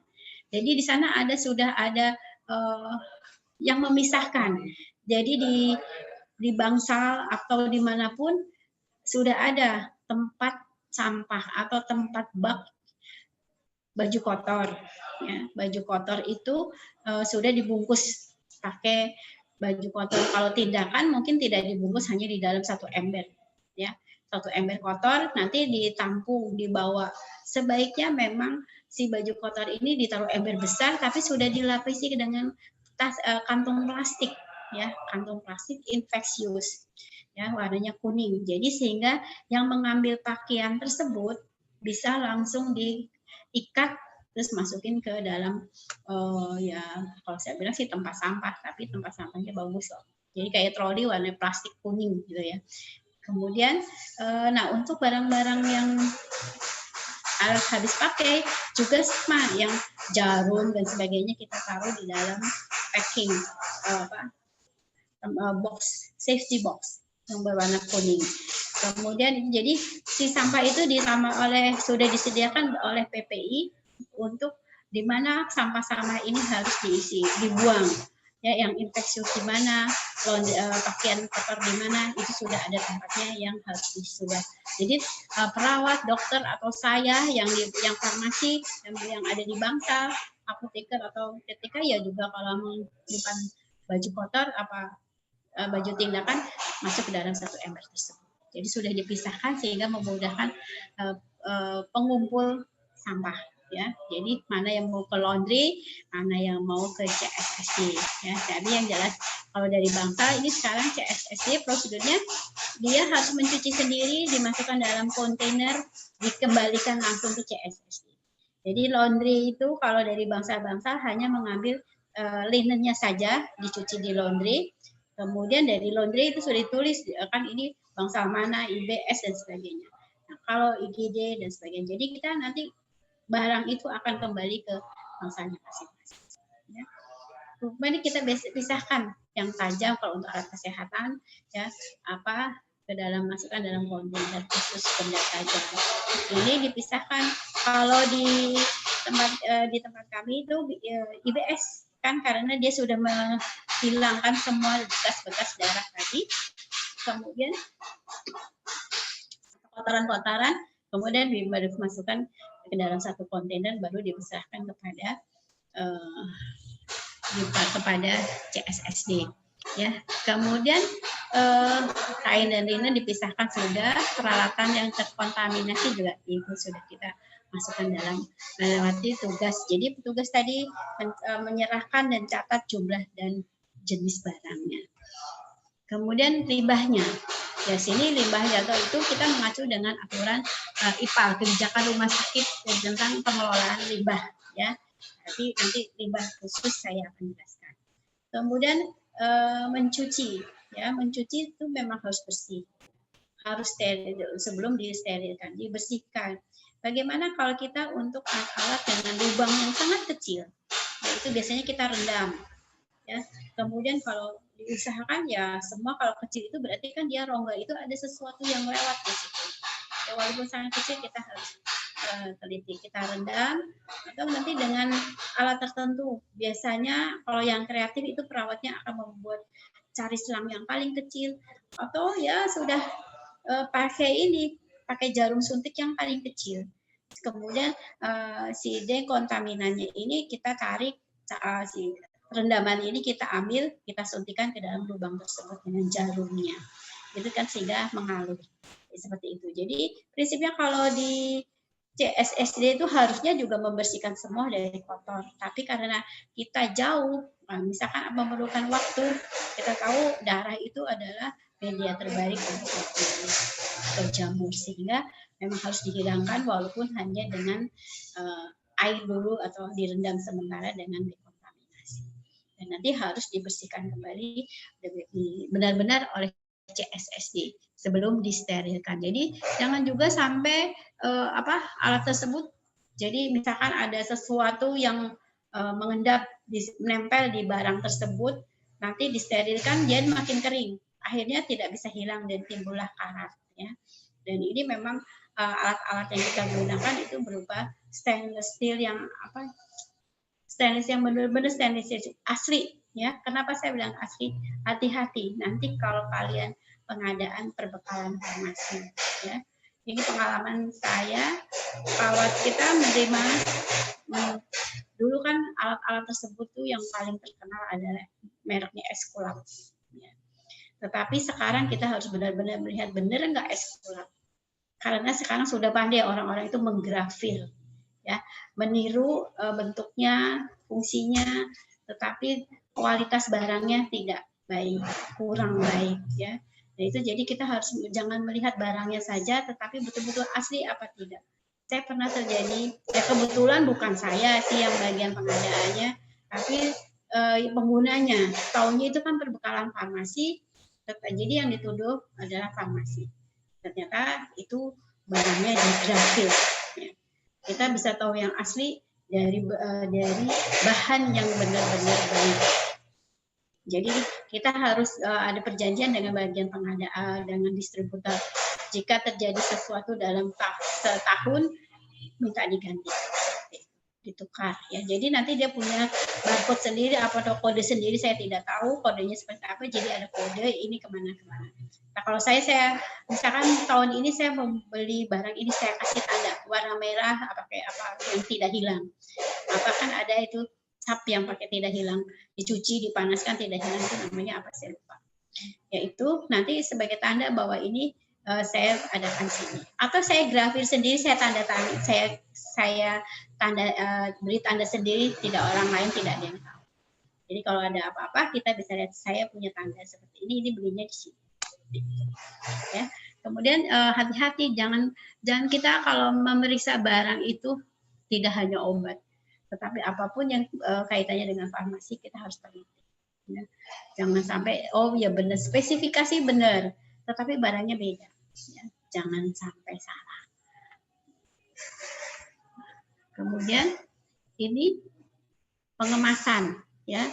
Jadi di sana sudah ada yang memisahkan. Jadi di bangsal atau dimanapun sudah ada tempat sampah atau tempat bak baju kotor. Ya, baju kotor itu sudah dibungkus pakai baju kotor. Kalau tindakan mungkin tidak dibungkus, hanya di dalam satu ember, ya, satu ember kotor nanti ditampung, dibawa. Sebaiknya memang si baju kotor ini ditaruh ember besar, tapi sudah dilapisi dengan kantong plastik, ya, kantong plastik infeksius, ya, warnanya kuning. Jadi sehingga yang mengambil pakaian tersebut bisa langsung diikat terus masukin ke dalam ya kalau saya bilang sih tempat sampah, tapi tempat sampahnya bagus loh. Jadi kayak troli warna plastik kuning gitu ya. Kemudian nah untuk barang-barang yang habis pakai juga sama, yang jarum dan sebagainya kita taruh di dalam packing box, safety box yang berwarna kuning. Kemudian jadi si sampah itu sudah disediakan oleh PPI untuk di mana sampah-sampah ini harus dibuang, ya, yang infeksius di mana, pakaian kotor di mana, itu sudah ada tempatnya yang harus disudah. Jadi perawat, dokter atau saya yang farmasi yang ada di bangsal, apoteker atau ketika ya juga kalau menyimpan baju kotor baju tindakan masuk ke dalam satu ember tersebut. Jadi sudah dipisahkan sehingga memudahkan pengumpul sampah, ya. Jadi mana yang mau ke laundry, mana yang mau ke CSSD, ya. Jadi yang jelas kalau dari bangsal ini sekarang CSSD prosedurnya dia harus mencuci sendiri, dimasukkan dalam kontainer, dikembalikan langsung ke CSSD. Jadi laundry itu kalau dari bangsal-bangsal hanya mengambil linennya saja dicuci di laundry. Kemudian dari laundry itu sudah ditulis kan ini bangsal mana, IBS dan sebagainya. Nah, kalau IGD dan sebagainya. Jadi kita nanti barang itu akan kembali ke bangsalnya masing-masing. Ya. Kemudian kita pisahkan yang tajam kalau untuk alat kesehatan, ya, masukkan dalam kontainer khusus benda tajam. Ini dipisahkan. Kalau di tempat kami itu IBS kan karena dia sudah menghilangkan semua bekas-bekas darah tadi, kemudian kotoran-kotoran, kemudian baru dimasukkan ke dalam satu kontainer, baru dipisahkan kepada CSSD. Ya, kemudian kain dan linen dipisahkan sudah, peralatan yang terkontaminasi juga itu sudah kita masukkan dalam melewati tugas. Jadi petugas tadi menyerahkan dan catat jumlah dan jenis barangnya. Kemudian limbahnya. Ya, sini limbah jatuh itu kita mengacu dengan aturan IPAL, kebijakan rumah sakit tentang pengelolaan limbah, ya. Nanti limbah khusus saya akan jelaskan. Kemudian mencuci, ya, mencuci itu memang harus bersih. harus steril sebelum disterilkan, dibersihkan. Bagaimana kalau kita untuk alat-alat dengan lubang yang sangat kecil, yaitu biasanya kita rendam, ya. Kemudian kalau diusahakan ya semua kalau kecil itu berarti kan dia rongga itu ada sesuatu yang lewat di situ. Ya, walaupun sangat kecil kita harus teliti, kita rendam atau nanti dengan alat tertentu. Biasanya kalau yang kreatif itu perawatnya akan membuat cari selang yang paling kecil atau ya sudah pakai jarum suntik yang paling kecil. Kemudian si dekontaminannya ini kita tarik, si rendaman ini kita ambil, kita suntikan ke dalam lubang tersebut dengan jarumnya. Itu kan sehingga mengalir seperti itu. Jadi prinsipnya kalau di CSSD itu harusnya juga membersihkan semua dari kotor. Tapi karena kita jauh, misalkan memerlukan waktu, kita tahu darah itu adalah media terbaik untuk berjamur, sehingga memang harus dihilangkan walaupun hanya dengan air dulu atau direndam sementara dengan dekontaminasi. Dan nanti harus dibersihkan kembali benar-benar oleh CSSD sebelum disterilkan. Jadi jangan juga sampai alat tersebut, jadi misalkan ada sesuatu yang mengendap, menempel di barang tersebut, nanti disterilkan dia makin kering, akhirnya tidak bisa hilang dan timbullah karat, ya. Dan ini memang alat-alat yang kita gunakan itu berupa stainless steel yang stainless yang benar-benar stainless asli, ya. Kenapa saya bilang asli? Hati-hati nanti kalau kalian pengadaan perbekalan farmasi, ya. Ini pengalaman saya, perawat kita menerima dulu kan alat-alat tersebut tuh yang paling terkenal adalah mereknya Esculap, ya. Tetapi sekarang kita harus benar-benar melihat benar nggak Esculap, karena sekarang sudah pandai orang-orang itu menggrafir, ya, meniru bentuknya, fungsinya, tetapi kualitas barangnya tidak baik, kurang baik, ya. Nah itu jadi kita harus jangan melihat barangnya saja, tetapi betul-betul asli apa tidak. Saya pernah terjadi, ya kebetulan bukan saya sih yang bagian pengadaannya, tapi penggunanya, tahunya itu kan perbekalan farmasi, jadi yang dituduh adalah farmasi. Ternyata itu barangnya digrafir. Ya. Kita bisa tahu yang asli dari bahan yang benar-benar baik. Jadi kita harus ada perjanjian dengan bagian pengadaan, dengan distributor. Jika terjadi sesuatu dalam setahun, minta diganti, ditukar, ya. Jadi nanti dia punya barcode sendiri, apa kode sendiri, saya tidak tahu kodenya seperti apa. Jadi ada kode ini kemana-kemana. Nah kalau saya misalkan tahun ini saya membeli barang ini, saya kasih tanda warna merah, pakai apa yang tidak hilang. Apa kan ada itu cap yang pakai tidak hilang, dicuci, dipanaskan tidak hilang, itu namanya apa saya lupa. Yaitu nanti sebagai tanda bahwa ini saya adakan sini. Atau saya grafir sendiri, saya tanda tangan, saya tanda beri tanda sendiri, tidak orang lain tidak ada yang tahu. Jadi kalau ada apa-apa kita bisa lihat saya punya tanda seperti ini belinya di sini. Ya. Kemudian hati-hati, jangan kita kalau memeriksa barang itu tidak hanya obat, tetapi apapun yang kaitannya dengan farmasi kita harus teliti. Ya. Jangan sampai ya benar spesifikasi benar, tetapi barangnya beda. Ya. Jangan sampai salah. Kemudian ini pengemasan, ya.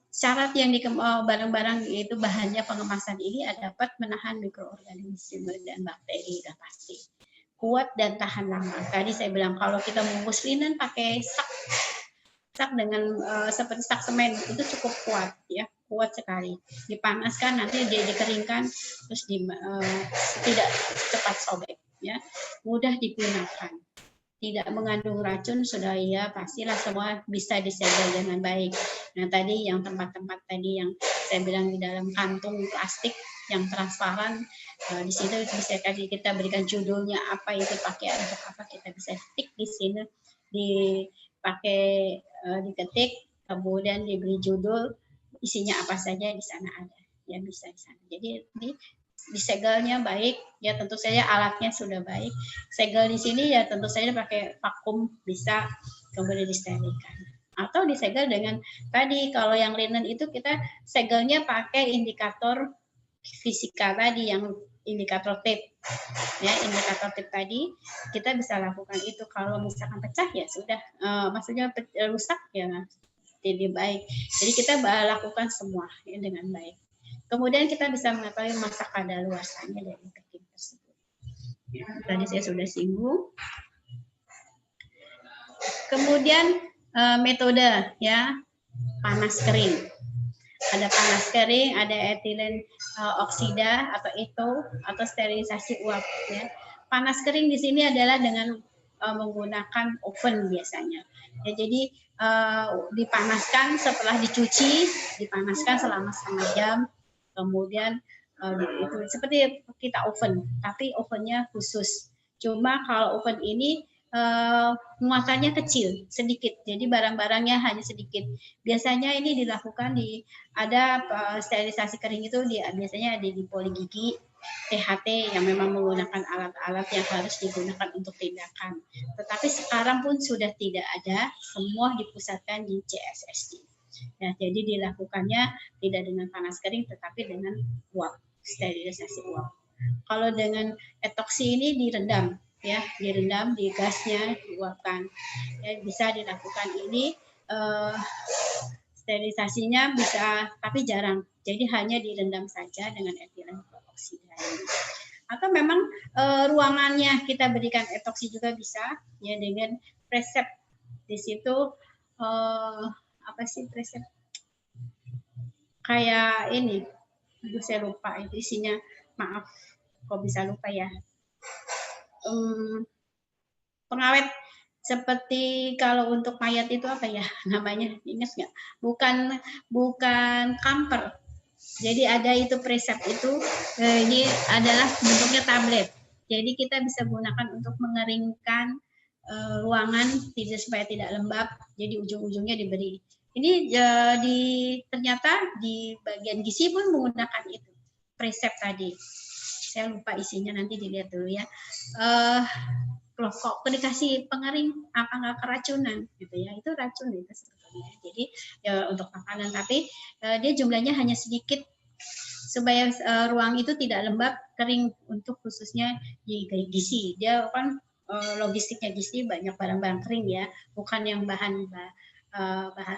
Syarat yang di barang-barang itu bahannya pengemasan ini dapat menahan mikroorganisme dan bakteri, sudah pasti. Kuat dan tahan lama. Tadi saya bilang kalau kita bungkus linen pakai sak dengan seperti sak semen itu cukup kuat, ya, kuat sekali. Dipanaskan nanti dia dikeringkan terus tidak cepat sobek, ya, mudah digunakan. Tidak mengandung racun, sudah ya pastilah semua bisa disegel dengan baik. Nah tadi yang tempat-tempat tadi yang saya bilang di dalam kantung plastik yang transparan, di situ bisa kita berikan judulnya apa itu pakai untuk apa, kita bisa ketik di sini, dipakai diketik, kemudian diberi judul, isinya apa saja di sana ada, ya bisa di sana. Jadi disegelnya baik, ya tentu saja alatnya sudah baik. Segel di sini ya tentu saja pakai vakum bisa, kemudian disterilkan. Atau disegel dengan tadi kalau yang linen itu kita segelnya pakai indikator fisika tadi yang indikator tape. Ya, indikator tape tadi kita bisa lakukan itu. Kalau misalkan pecah ya sudah, maksudnya rusak ya tidak baik. Jadi kita lakukan semua ya, dengan baik. Kemudian kita bisa mengetahui masa kadaluarsanya dari ketim tersebut. Tadi saya sudah singgung. Kemudian metode ya panas kering. Ada panas kering, ada etilen oksida atau ETO atau sterilisasi uap. Ya. Panas kering di sini adalah dengan menggunakan oven biasanya. Ya, jadi dipanaskan setelah dicuci, dipanaskan selama setengah jam, kemudian itu seperti kita oven, tapi ovennya khusus. Cuma kalau oven ini muatannya kecil, sedikit. Jadi barang-barangnya hanya sedikit. Biasanya ini dilakukan di ada sterilisasi kering itu biasanya ada di poligigi, THT yang memang menggunakan alat-alat yang harus digunakan untuk tindakan. Tetapi sekarang pun sudah tidak ada, semua dipusatkan di CSSD. Nah, jadi dilakukannya tidak dengan panas kering, tetapi dengan uap, sterilisasi uap. Kalau dengan etoksi ini direndam, ya, direndam di gasnya, diuapkan. Ya, bisa dilakukan ini sterilisasinya bisa, tapi jarang. Jadi hanya direndam saja dengan etilen oksida. Atau memang ruangannya kita berikan etoksi juga bisa, ya dengan resep di situ apa sih resep? Kayak ini, aduh saya lupa itu isinya, maaf, kok bisa lupa ya. Pengawet seperti kalau untuk mayat itu apa ya namanya, ingat nggak? Bukan kamper. Jadi ada itu presep itu, ini adalah bentuknya tablet. Jadi kita bisa gunakan untuk mengeringkan ruangan supaya tidak lembab. Jadi ujung-ujungnya diberi. Ini ternyata di bagian gizi pun menggunakan itu presep tadi. Saya lupa isinya, nanti dilihat dulu ya. Loh kok dikasih pengering, apa nggak keracunan gitu ya, itu racun itu sebetulnya. Jadi ya untuk makanan, tapi dia jumlahnya hanya sedikit supaya ruang itu tidak lembab kering, untuk khususnya di gizi. Dia kan logistiknya gizi banyak barang-barang kering ya, bukan yang bahan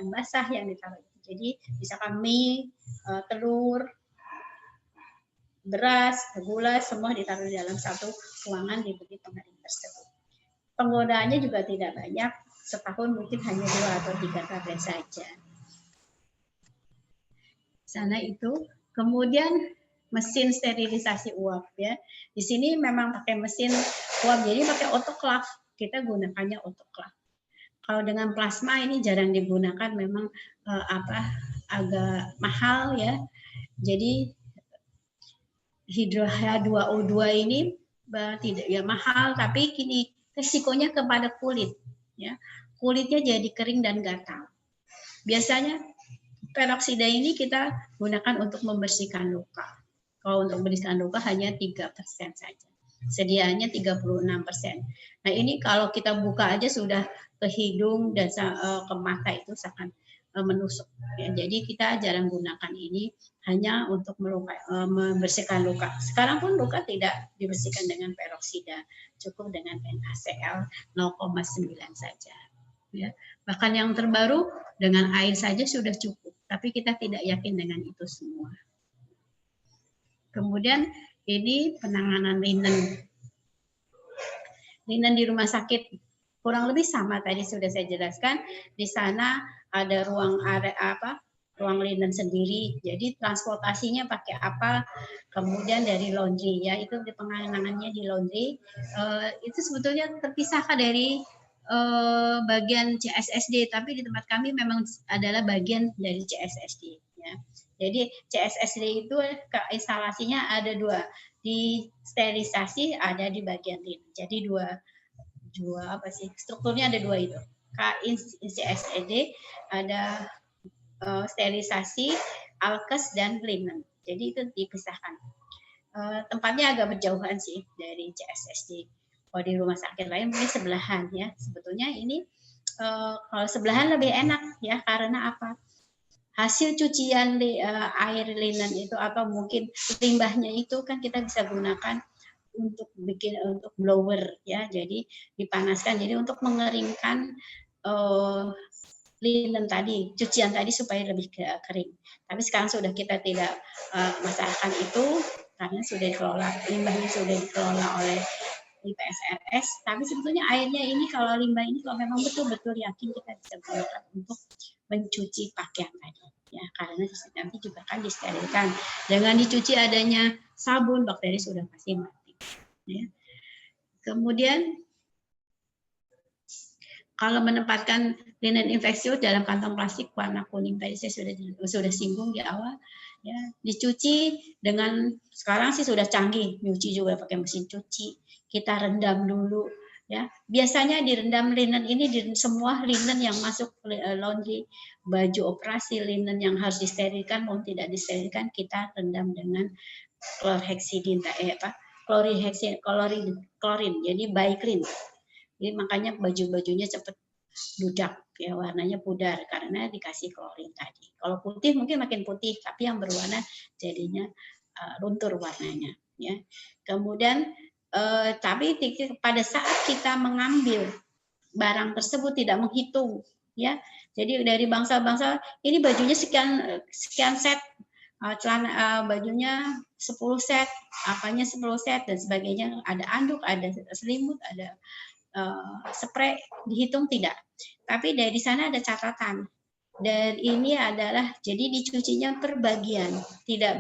basah yang ditaruh. Jadi misalkan mie, telur, beras, gula, semua ditaruh di dalam satu ruangan diberi pengering tersebut. Penggunaannya juga tidak banyak, setahun mungkin hanya 2 atau 3 tablet saja. Sana itu, kemudian mesin sterilisasi uap ya. Di sini memang pakai mesin uap, jadi pakai autoclave. Kita gunakannya autoclave. Kalau dengan plasma ini jarang digunakan, memang agak mahal ya. Jadi H2O2 ini tidak ya mahal, tapi kini resikonya kepada kulit ya. Kulitnya jadi kering dan gatal. Biasanya peroksida ini kita gunakan untuk membersihkan luka. Kalau untuk membersihkan luka hanya 3% saja. Sediaannya 36%. Nah, ini kalau kita buka aja sudah ke hidung dan ke mata itu sangat menusuk. Ya, jadi kita jarang gunakan ini, hanya untuk membersihkan luka. Sekarang pun luka tidak dibersihkan dengan peroksida, cukup dengan NaCl 0,9 saja. Ya. Bahkan yang terbaru dengan air saja sudah cukup, tapi kita tidak yakin dengan itu semua. Kemudian ini penanganan linen. Linen di rumah sakit kurang lebih sama, tadi sudah saya jelaskan. Di sana ada ruang linen sendiri. Jadi transportasinya pakai apa? Kemudian dari laundry ya, itu di penanganannya di laundry. Itu sebetulnya terpisahkan dari bagian CSSD, tapi di tempat kami memang adalah bagian dari CSSD ya. Jadi CSSD itu instalasinya ada 2. Di sterilisasi ada di bagian linen. Jadi dua apa sih? Strukturnya ada 2 itu. CSSD ada sterilisasi, alkes dan linen. Jadi itu dipisahkan. Tempatnya agak berjauhan sih dari CSSD. Kalau di rumah sakit lain mungkin sebelahan ya. Sebetulnya ini kalau sebelahan lebih enak ya, karena apa? hasil cucian air linen itu atau mungkin limbahnya itu kan kita bisa gunakan untuk untuk blower ya, jadi dipanaskan jadi untuk mengeringkan linen tadi, cucian tadi supaya lebih kering. Tapi sekarang sudah kita tidak masalahkan itu karena sudah dikelola, limbahnya sudah dikelola oleh IPSRS. Tapi sebetulnya airnya ini kalau limbah ini kalau memang betul-betul yakin kita bisa gunakan untuk mencuci pakaian tadi. Ya, karena nanti juga kan disterilkan. Dengan dicuci adanya sabun, bakteri sudah pasti mati. Ya. Kemudian kalau menempatkan linen infeksius dalam kantong plastik warna kuning tadi saya sudah singgung di awal, ya dicuci dengan sekarang sih sudah canggih, nyuci juga pakai mesin cuci, kita rendam dulu, ya biasanya direndam linen ini di semua linen yang masuk laundry, baju operasi, linen yang harus disterilkan maupun tidak disterilkan kita rendam dengan chlorhexidin, klorin, jadi Biclean. Jadi makanya baju-bajunya cepat ludak, ya warnanya pudar karena dikasih klorin tadi. Kalau putih mungkin makin putih, tapi yang berwarna jadinya luntur warnanya. Ya. Kemudian tapi pada saat kita mengambil barang tersebut tidak menghitung, ya. Jadi dari bangsal-bangsal ini bajunya sekian set, celana bajunya 10 set, apanya 10 set dan sebagainya. Ada anduk, ada selimut, ada spray, dihitung tidak. Tapi dari sana ada catatan. Dan ini adalah jadi dicucinya per bagian, tidak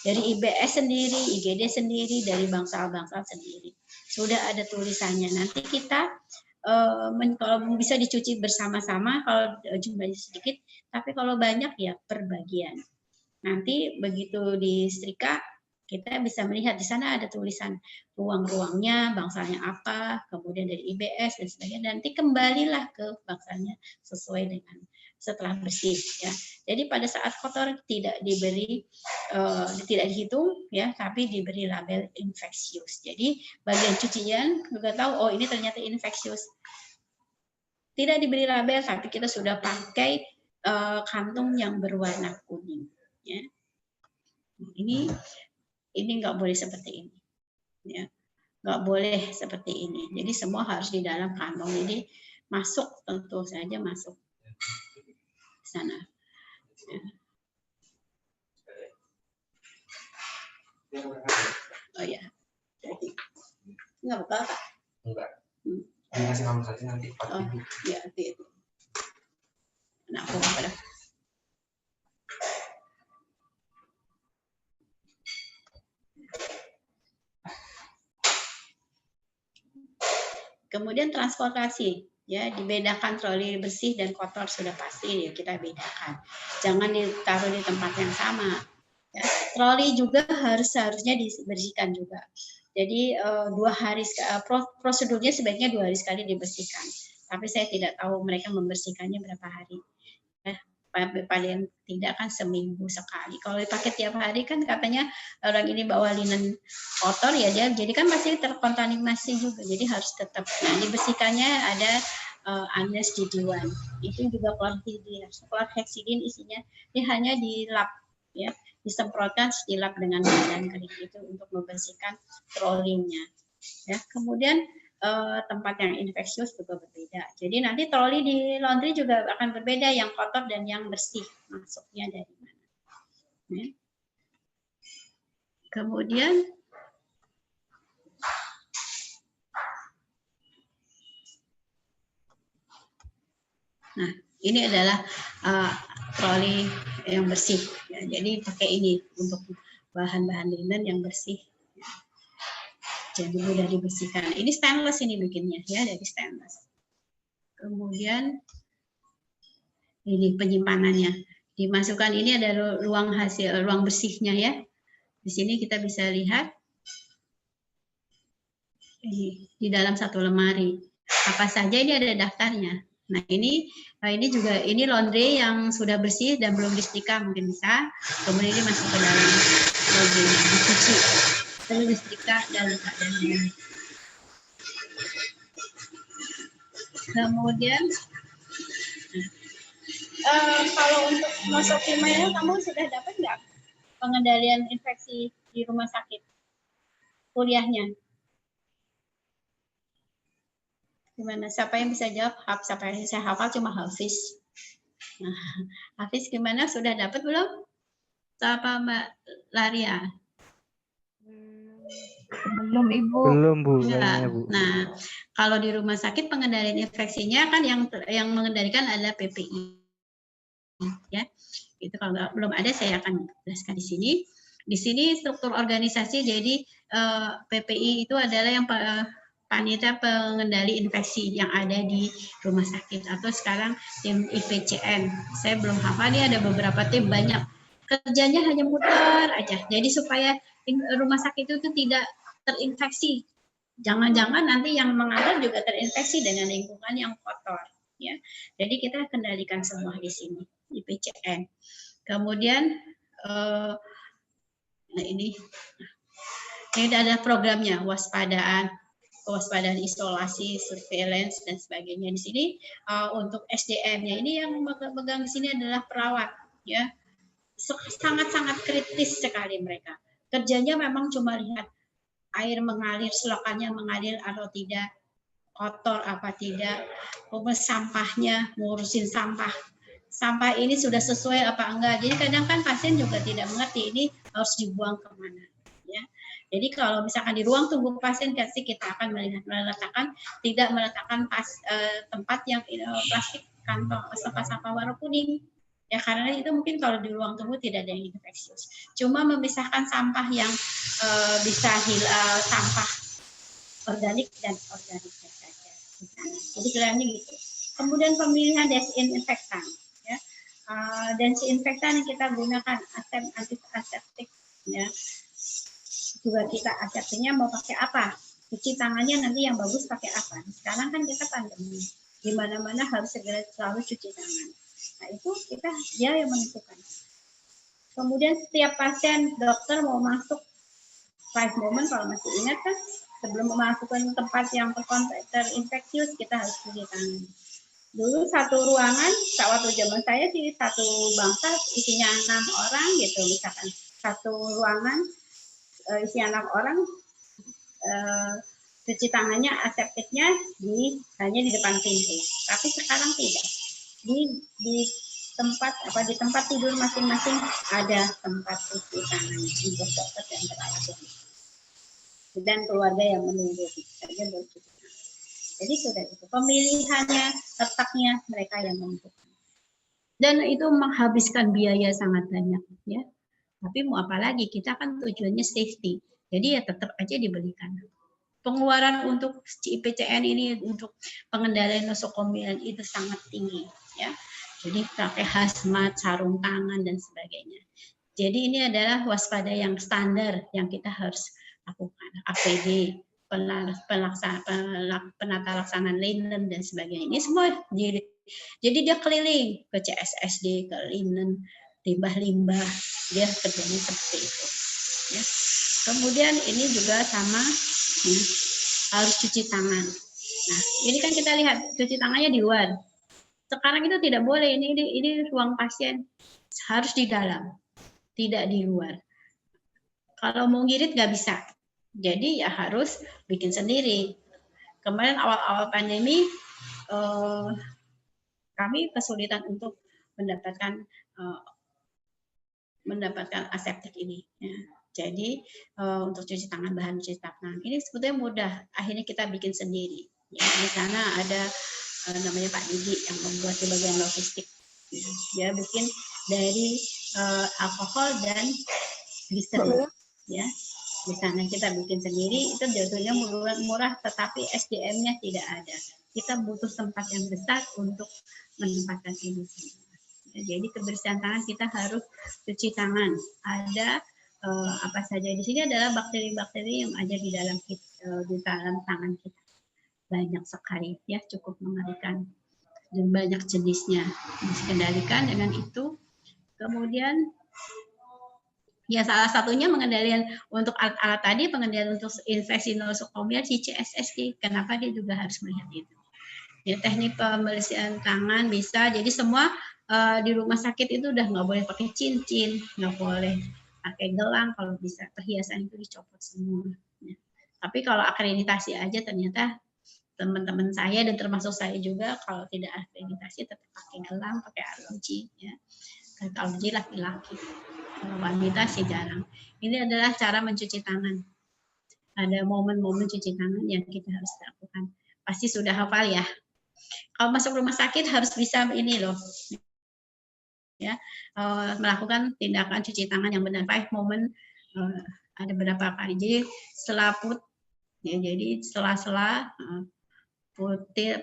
dari IBS sendiri, IGD sendiri, dari bangsal-bangsal sendiri. Sudah ada tulisannya. Nanti kita kalau bisa dicuci bersama-sama kalau jumlahnya sedikit, tapi kalau banyak ya per bagian. Nanti begitu disetrika kita bisa melihat di sana ada tulisan ruang-ruangnya, bangsalnya apa, kemudian dari IBS dan sebagainya. Nanti kembalilah ke bangsalnya sesuai dengan setelah bersih ya. Jadi pada saat kotor tidak diberi tidak dihitung ya, tapi diberi label infeksius. Jadi bagian cucian juga tahu oh ini ternyata infeksius. Tidak diberi label tapi kita sudah pakai kantung yang berwarna kuning ya. Ini nggak boleh seperti ini, ya nggak boleh seperti ini. Jadi semua harus di dalam kantong. Jadi masuk tentu saja masuk ke sana. Ya. Oh ya, jadi nggak bakal Pak? Enggak. Ngasih kamu saja nanti. Oh ya itu. Nah aku pada. Kemudian transportasi, ya dibedakan troli bersih dan kotor sudah pasti ya kita bedakan. Jangan ditaruh di tempat yang sama. Ya. Troli juga seharusnya dibersihkan juga. Jadi 2 hari prosedurnya sebaiknya 2 hari sekali dibersihkan. Tapi saya tidak tahu mereka membersihkannya berapa hari. Paling tidak kan seminggu sekali. Kalau dipakai tiap hari kan katanya orang ini bawa linen kotor ya, jadi kan masih terkontaminasi juga. Jadi harus tetap. Nah, dibersihkannya ada Anesdidiwan. Itu juga chlorhexidin isinya. Ini hanya dilap ya, disemprotkan dilap dengan cairan kering itu untuk membersihkan trollingnya. Ya, kemudian tempat yang infeksius juga berbeda. Jadi nanti troli di laundry juga akan berbeda, yang kotor dan yang bersih masuknya dari mana. Ya. Kemudian nah ini adalah troli yang bersih. Ya, jadi pakai ini untuk bahan-bahan linen yang bersih. Jadi mudah dibersihkan. Ini stainless ini bikinnya ya, dari stainless. Kemudian ini penyimpanannya. Dimasukkan ini ada ruang bersihnya ya. Di sini kita bisa lihat ini di dalam satu lemari. Apa saja ini ada daftarnya. Nah, ini juga ini laundry yang sudah bersih dan belum disetrika mungkin bisa. Kemudian ini masuk ke dalam laundry dicuci. Lalu disetrika dalam keadaan ini. Kemudian Kalau untuk nosokimia kamu sudah dapat nggak pengendalian infeksi di rumah sakit kuliahnya? Gimana? Siapa yang bisa jawab? Siapa yang saya hafal cuma Hafiz. Nah, Hafiz gimana? Sudah dapat belum? Apa Mbak Laria? Belum, Ibu. Belum, Bu, Ya. kayaknya, Bu. Nah, kalau di rumah sakit pengendalian infeksinya kan yang mengendalikan adalah PPI. Ya, itu kalau belum ada saya akan jelaskan di sini. Di sini struktur organisasi, jadi PPI itu adalah yang panitia pengendali infeksi yang ada di rumah sakit, atau sekarang tim IPCN. Saya belum hafal, ini ada beberapa tim, banyak. Kerjanya hanya muter aja. Jadi supaya rumah sakit itu tidak terinfeksi. Jangan-jangan nanti yang mengantar juga terinfeksi dengan lingkungan yang kotor. Ya, jadi kita kendalikan semua di sini, IPCN. Kemudian nah ini ada programnya, kewaspadaan isolasi, surveillance dan sebagainya. Di sini untuk SDM-nya ini yang megang di sini adalah perawat, ya. Sangat-sangat kritis sekali mereka. Kerjanya memang cuma lihat air mengalir, selokannya mengalir atau tidak, kotor apa tidak, sampahnya, ngurusin sampah. Sampah ini sudah sesuai apa enggak. Jadi kadang kan pasien juga tidak mengerti ini harus dibuang kemana. Ya. Jadi kalau misalkan di ruang tunggu pasien kasih kita akan tidak meletakkan tempat yang plastik kantong sampah warna kuning. Ya karena itu mungkin kalau di ruang tunggu tidak ada yang infeksius. Cuma memisahkan sampah yang bisa sampah organik dan organik saja. Jadi kelihatannya gitu. Kemudian pemilihan desinfektan. Ya. Desinfektan yang kita gunakan antiseptik. Ya. Juga kita aseptiknya mau pakai apa? Cuci tangannya nanti yang bagus pakai apa? Sekarang kan kita pandemi, di mana-mana harus segera selalu cuci tangan. Nah itu dia yang menentukan. Kemudian setiap pasien dokter mau masuk 5 moment kalau masih ingat kan, sebelum memasukkan tempat yang terinfeksius kita harus cuci tangan. Dulu satu ruangan, waktu zaman saya sih satu bangsa isinya 6 orang gitu, misalkan satu ruangan isinya 6 orang, cuci tangannya aseptiknya hanya di depan pintu. Tapi sekarang tidak. Di tempat tidur masing-masing ada tempat cuci tangan untuk dokter dan perawat dan keluarga yang menunggu saja bercuci tangan. Jadi sudah itu pemilihannya, letaknya mereka yang menentukan. Dan itu menghabiskan biaya sangat banyak, ya. Tapi mau apa lagi, kita kan tujuannya safety. Jadi ya tetap aja dibelikan. Pengeluaran untuk IPCN ini untuk pengendalian nosokomial itu sangat tinggi, ya. Jadi pakai hazmat, sarung tangan dan sebagainya. Jadi ini adalah waspada yang standar yang kita harus lakukan. APD, penata laksanaan linen dan sebagainya. Ini semua jadi dia keliling ke CSSD, ke linen, limbah-limbah, dia kerjanya seperti itu. Ya. Kemudian ini juga sama harus cuci tangan. Nah, ini kan kita lihat cuci tangannya di luar. Sekarang itu tidak boleh. Ini ruang pasien harus di dalam, tidak di luar. Kalau mau ngirit nggak bisa. Jadi ya harus bikin sendiri. Kemarin awal-awal pandemi kami kesulitan untuk mendapatkan aseptik ini. Ya. Jadi untuk cuci tangan, bahan cuci tangan ini sebetulnya mudah. Akhirnya kita bikin sendiri. Ya, di sana ada namanya Pak Didi yang membuat di bagian logistik. Dia bikin dari alkohol dan gliserin. Ya, di sana kita bikin sendiri. Itu jatuhnya murah, tetapi SDM-nya tidak ada. Kita butuh tempat yang besar untuk menempatkan ini semua. Jadi kebersihan tangan kita harus cuci tangan. Ada apa saja di sini adalah bakteri-bakteri yang ada di dalam tangan kita. Banyak sekali, ya, cukup mengerikan dan banyak jenisnya. Dikendalikan dengan itu. Kemudian ya salah satunya pengendalian untuk alat tadi, pengendalian untuk infeksi nosokomial si CSSD. Kenapa dia juga harus melihat itu? Ya, teknik pembersihan tangan bisa. Jadi semua di rumah sakit itu udah nggak boleh pakai cincin, nggak boleh pakai gelang, kalau bisa perhiasan itu dicopot semua. Ya. Tapi kalau akreditasi aja ternyata teman-teman saya dan termasuk saya juga kalau tidak akreditasi tetap pakai gelang, pakai arloji ya. Arloji laki-laki. Kalau wanita sih jarang. Ini adalah cara mencuci tangan. Ada momen-momen cuci tangan yang kita harus lakukan. Pasti sudah hafal ya. Kalau masuk rumah sakit harus bisa ini loh, ya, melakukan tindakan cuci tangan yang benar. 5 moment ada berapa kali. Jadi selaput, ya, jadi sela-sela,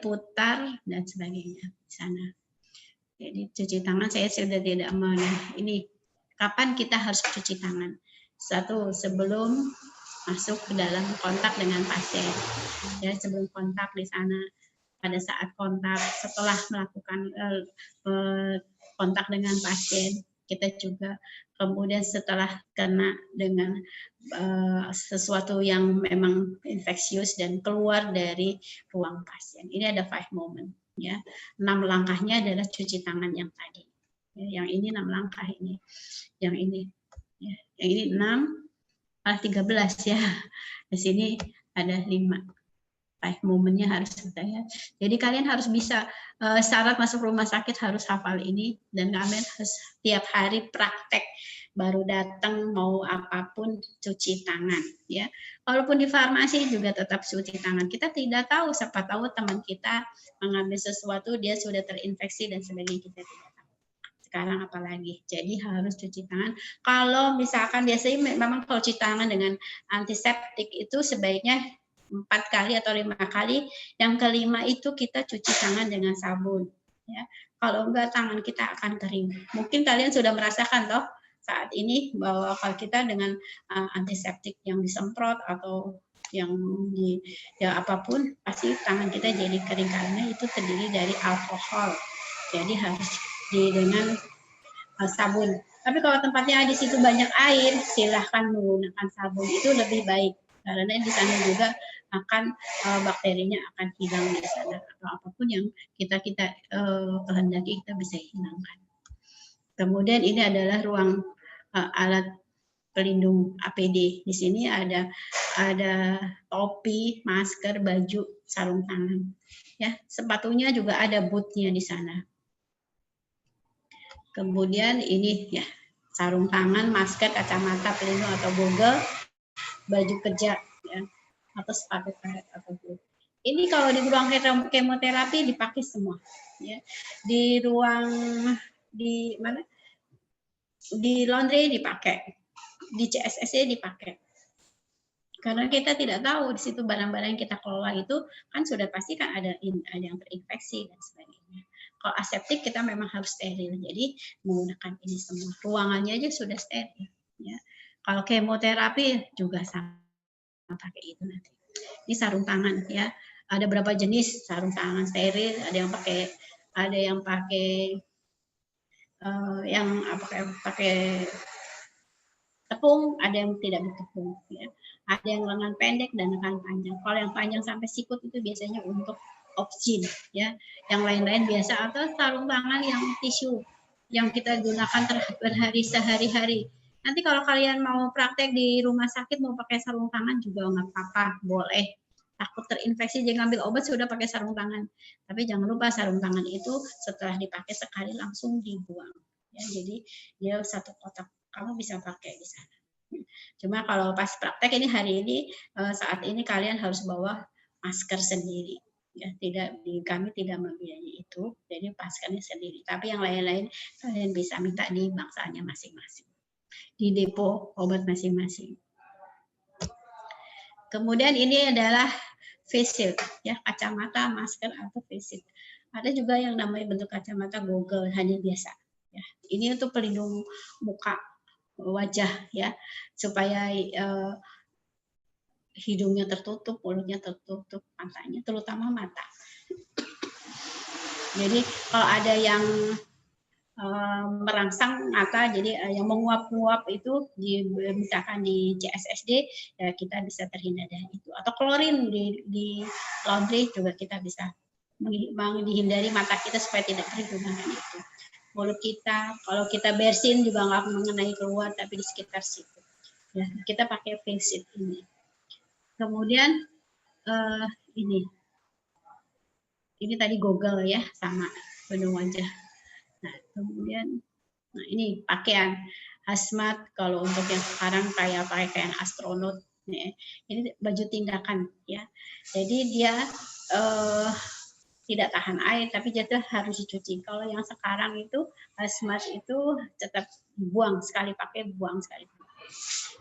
putar dan sebagainya di sana. Jadi cuci tangan saya sudah tidak ini kapan kita harus cuci tangan. Satu, sebelum masuk ke dalam kontak dengan pasien. Ya, sebelum kontak di sana, pada saat kontak, setelah melakukan kontak dengan pasien, kita juga kemudian setelah kena dengan sesuatu yang memang infeksius dan keluar dari ruang pasien. Ini ada 5 moment. Ya, 6 langkahnya adalah cuci tangan yang tadi. Ya, yang ini 6 langkah ini. Yang ini, ya, yang ini 6, 13 ya. Di sini ada 5. Momennya harus sudah ya. Jadi kalian harus bisa syarat masuk rumah sakit harus hafal ini dan kalian harus tiap hari praktek baru datang mau apapun cuci tangan ya. Walaupun di farmasi juga tetap cuci tangan. Kita tidak tahu, siapa tahu teman kita mengambil sesuatu dia sudah terinfeksi dan sebagainya, kita tidak tahu. Sekarang apalagi. Jadi harus cuci tangan. Kalau misalkan biasanya memang kalau cuci tangan dengan antiseptik itu sebaiknya 4 kali atau 5 kali. Yang kelima itu kita cuci tangan dengan sabun. Ya. Kalau enggak tangan kita akan kering. Mungkin kalian sudah merasakan toh saat ini bahwa kalau kita dengan antiseptik yang disemprot atau yang di ya apapun pasti tangan kita jadi kering karena itu terdiri dari alkohol. Jadi harus dengan sabun. Tapi kalau tempatnya di situ banyak air, silahkan menggunakan sabun, itu lebih baik karena di sana juga akan bakterinya akan hilang di sana atau apapun yang kita kehendaki kita bisa hilangkan. Kemudian ini adalah ruang alat pelindung APD. Di sini ada topi, masker, baju, sarung tangan. Ya, sepatunya juga ada bootnya di sana. Kemudian ini ya sarung tangan, masker, kacamata pelindung atau goggle, baju kerja ya atau sepatu karet atau boot. Ini kalau di ruang kemoterapi dipakai semua ya. Di ruang di mana? Di laundry dipakai. Di CSSD dipakai. Karena kita tidak tahu di situ barang-barang yang kita kelola itu kan sudah pasti kan ada yang terinfeksi dan sebagainya. Kalau aseptik kita memang harus steril. Jadi menggunakan ini semua. Ruangannya aja sudah steril ya. Kalau kemoterapi juga sama pakai itu nanti. Ini sarung tangan ya. Ada berapa jenis sarung tangan steril, ada yang pakai yang pakai tepung, ada yang tidak bertepung ya. Ada yang lengan pendek dan lengan panjang. Kalau yang panjang sampai sikut itu biasanya untuk oksigen ya. Yang lain-lain biasa atau sarung tangan yang tisu yang kita gunakan sehari-hari. Nanti kalau kalian mau praktek di rumah sakit mau pakai sarung tangan juga nggak apa-apa, boleh. Takut terinfeksi jangan ambil obat sudah pakai sarung tangan. Tapi jangan lupa sarung tangan itu setelah dipakai sekali langsung dibuang. Ya, jadi dia satu kotak kamu bisa pakai di sana. Cuma kalau pas praktek ini hari ini saat ini kalian harus bawa masker sendiri. Ya, kami tidak membiayai itu, jadi maskernya sendiri. Tapi yang lain-lain kalian bisa minta di bangsanya masing-masing, di depo obat masing-masing. Kemudian ini adalah face shield, ya kacamata, masker atau face shield. Ada juga yang namanya bentuk kacamata goggle hanya biasa. Ya, ini untuk pelindung muka, wajah ya, supaya hidungnya tertutup, mulutnya tertutup, matanya, terutama mata. Jadi kalau ada yang merangsang mata, jadi yang menguap-nguap itu misalkan di CSSD ya kita bisa terhindar dari itu. Atau klorin di laundry juga kita bisa dihindari mata kita supaya tidak kering gunakan itu. mulut kita. Kalau kita bersin juga nggak mengenai keluar, tapi di sekitar situ. Ya, kita pakai face shield ini. Kemudian ini tadi Google ya, sama penuh wajah. Nah, kemudian ini pakaian hazmat. Kalau untuk yang sekarang kayak pakaian astronot, ya. Ini baju tindakan ya. Jadi dia tidak tahan air, tapi jatuh harus dicuci. Kalau yang sekarang itu hazmat itu tetap buang sekali pakai, buang sekali.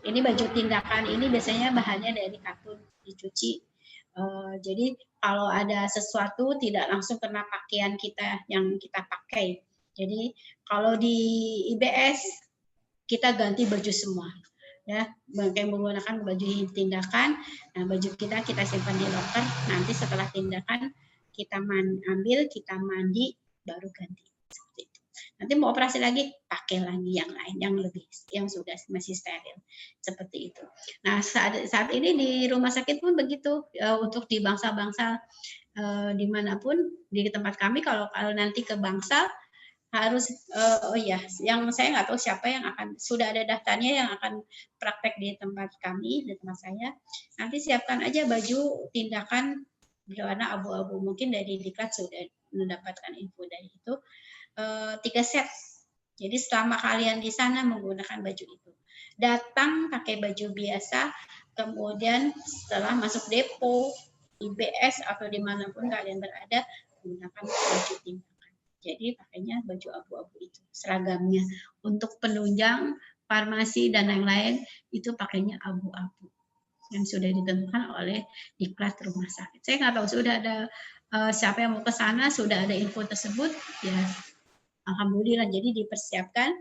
Ini baju tindakan ini biasanya bahannya dari katun, dicuci. Jadi kalau ada sesuatu tidak langsung kena pakaian kita yang kita pakai. Jadi kalau di IBS kita ganti baju semua, ya, menggunakan baju tindakan. Nah, baju kita simpan di loker. Nanti setelah tindakan kita ambil, kita mandi, baru ganti. Seperti itu. Nanti mau operasi lagi, pakai lagi yang lain, yang sudah masih steril. Seperti itu. Nah, saat ini di rumah sakit pun begitu. Untuk di Bangsal-Bangsal dimanapun di tempat kami, kalau nanti ke Bangsal harus yang saya nggak tahu siapa yang akan, sudah ada daftarnya yang akan praktek di tempat kami, di tempat saya. Nanti siapkan aja baju tindakan berwarna abu-abu. Mungkin dari Diklat sudah mendapatkan info dari itu. 3 set. Jadi selama kalian di sana menggunakan baju itu, datang pakai baju biasa, kemudian setelah masuk depo, IBS atau dimanapun kalian berada, menggunakan baju tindakan. Jadi pakainya baju abu-abu itu, seragamnya. Untuk penunjang, farmasi, dan lain-lain, itu pakainya abu-abu yang sudah ditentukan oleh Diklat rumah sakit. Saya nggak tahu sudah ada siapa yang mau ke sana, sudah ada info tersebut, ya alhamdulillah. Jadi dipersiapkan,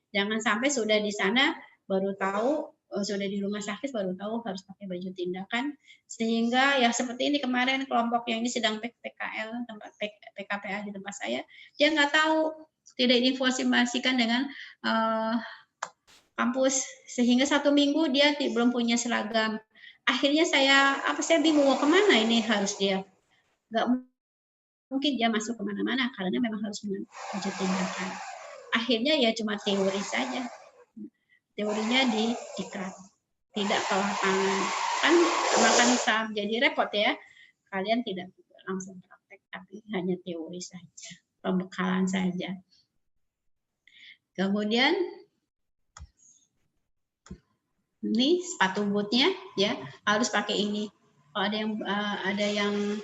jangan sampai sudah di sana baru tahu, sudah di rumah sakit baru tahu harus pakai baju tindakan, sehingga ya seperti ini kemarin kelompok yang ini sedang PKL, tempat PKPA di tempat saya, dia nggak tahu, tidak diinformasikan dengan kampus, sehingga 1 minggu dia belum punya seragam. Akhirnya saya bingung mau kemana ini, harus dia nggak mungkin dia masuk kemana-mana karena memang harus dengan baju tindakan. Akhirnya ya cuma teori saja, teorinya di Diklat, tidak ke lapangan, kan makan saham jadi repot ya. Kalian tidak langsung praktek, tapi hanya teori saja, pembekalan saja. Kemudian ini sepatu bootnya ya harus pakai ini. Kalau ada yang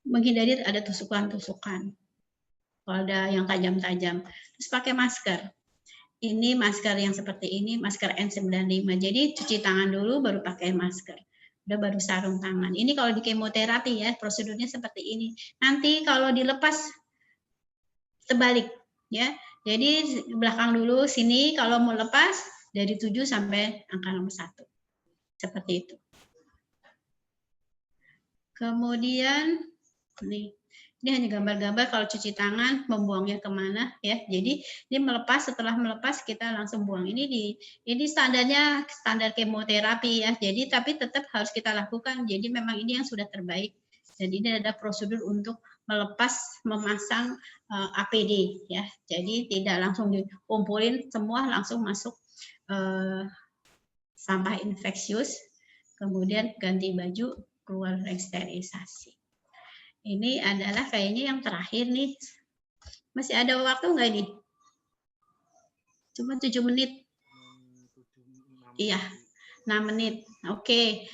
menghindari ada tusukan-tusukan. Kalau ada yang tajam-tajam, terus pakai masker. Ini masker yang seperti ini, masker N95. Jadi cuci tangan dulu, baru pakai masker. Udah baru sarung tangan. Ini kalau di kemoterapi ya, prosedurnya seperti ini. Nanti kalau dilepas, terbalik ya. Jadi belakang dulu, sini kalau mau lepas, dari 7 sampai angka nomor 1. Seperti itu. Kemudian, ini hanya gambar-gambar kalau cuci tangan, membuangnya kemana ya. Jadi ini melepas, setelah melepas kita langsung buang. Ini standarnya standar kemoterapi ya. Jadi tapi tetap harus kita lakukan. Jadi memang ini yang sudah terbaik. Dan ini ada prosedur untuk melepas, memasang APD ya. Jadi tidak langsung dikumpulin semua, langsung masuk sampah infeksius. Kemudian ganti baju, keluar sterilisasi. Ini adalah kayaknya yang terakhir nih. Masih ada waktu nggak ini? Cuma 7 menit. Iya, 6 menit. Oke.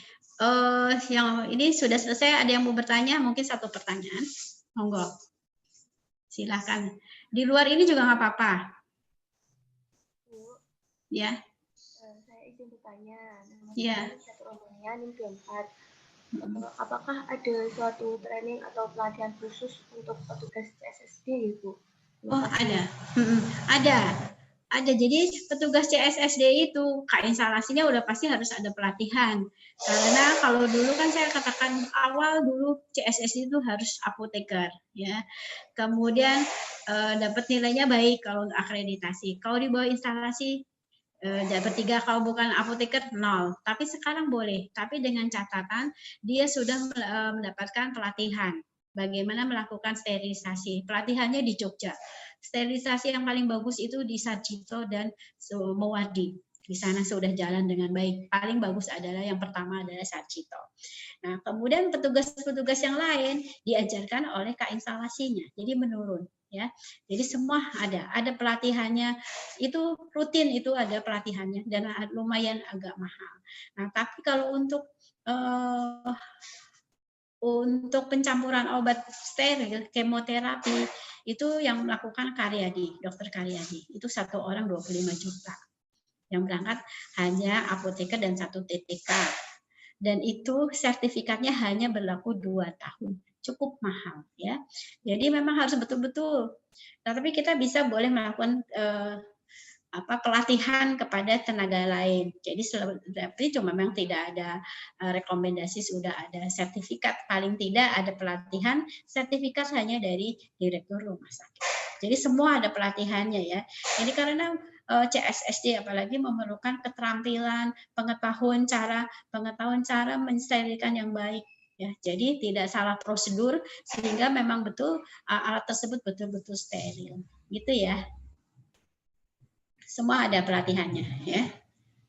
Yang ini sudah selesai. Ada yang mau bertanya? Mungkin 1 pertanyaan. Monggo. Silakan. Di luar ini juga nggak apa-apa. Ya. Saya izin bertanya. Iya. Satu orangnya NIM 24. Apakah ada suatu training atau pelatihan khusus untuk petugas CSSD itu? Oh, ada. Ada. Jadi petugas CSSD itu instalasinya udah pasti harus ada pelatihan. Karena kalau dulu kan saya katakan awal dulu CSSD itu harus apoteker ya. Kemudian dapat nilainya baik kalau akreditasi. Kalau di bawah instalasi dapat 3, kalau bukan apoteker 0. Tapi sekarang boleh, tapi dengan catatan dia sudah mendapatkan pelatihan bagaimana melakukan sterilisasi. Pelatihannya di Jogja. Sterilisasi yang paling bagus itu di Sarjito dan Mowadi. Di sana sudah jalan dengan baik. Paling bagus adalah yang pertama adalah Sarjito. Nah, kemudian petugas-petugas yang lain diajarkan oleh kak instalasinya. Jadi menurun, ya. Jadi semua ada pelatihannya. Itu rutin, itu ada pelatihannya dan lumayan agak mahal. Nah, tapi kalau untuk pencampuran obat steril, kemoterapi, itu yang melakukan Karyadi, dokter Karyadi. Itu satu orang 25 juta. Yang berangkat hanya apoteker dan 1 TTK. Dan itu sertifikatnya hanya berlaku 2 tahun. Cukup mahal, ya. Jadi memang harus betul-betul. Nah, tapi kita boleh melakukan pelatihan kepada tenaga lain. Jadi tapi cuma memang tidak ada rekomendasi, sudah ada sertifikat, paling tidak ada pelatihan, sertifikat hanya dari direktur rumah sakit. Jadi semua ada pelatihannya, ya. Jadi karena CSSD apalagi memerlukan keterampilan, pengetahuan cara mensterilkan yang baik, ya. Jadi tidak salah prosedur sehingga memang betul alat tersebut betul-betul steril, gitu ya. Semua ada pelatihannya, ya.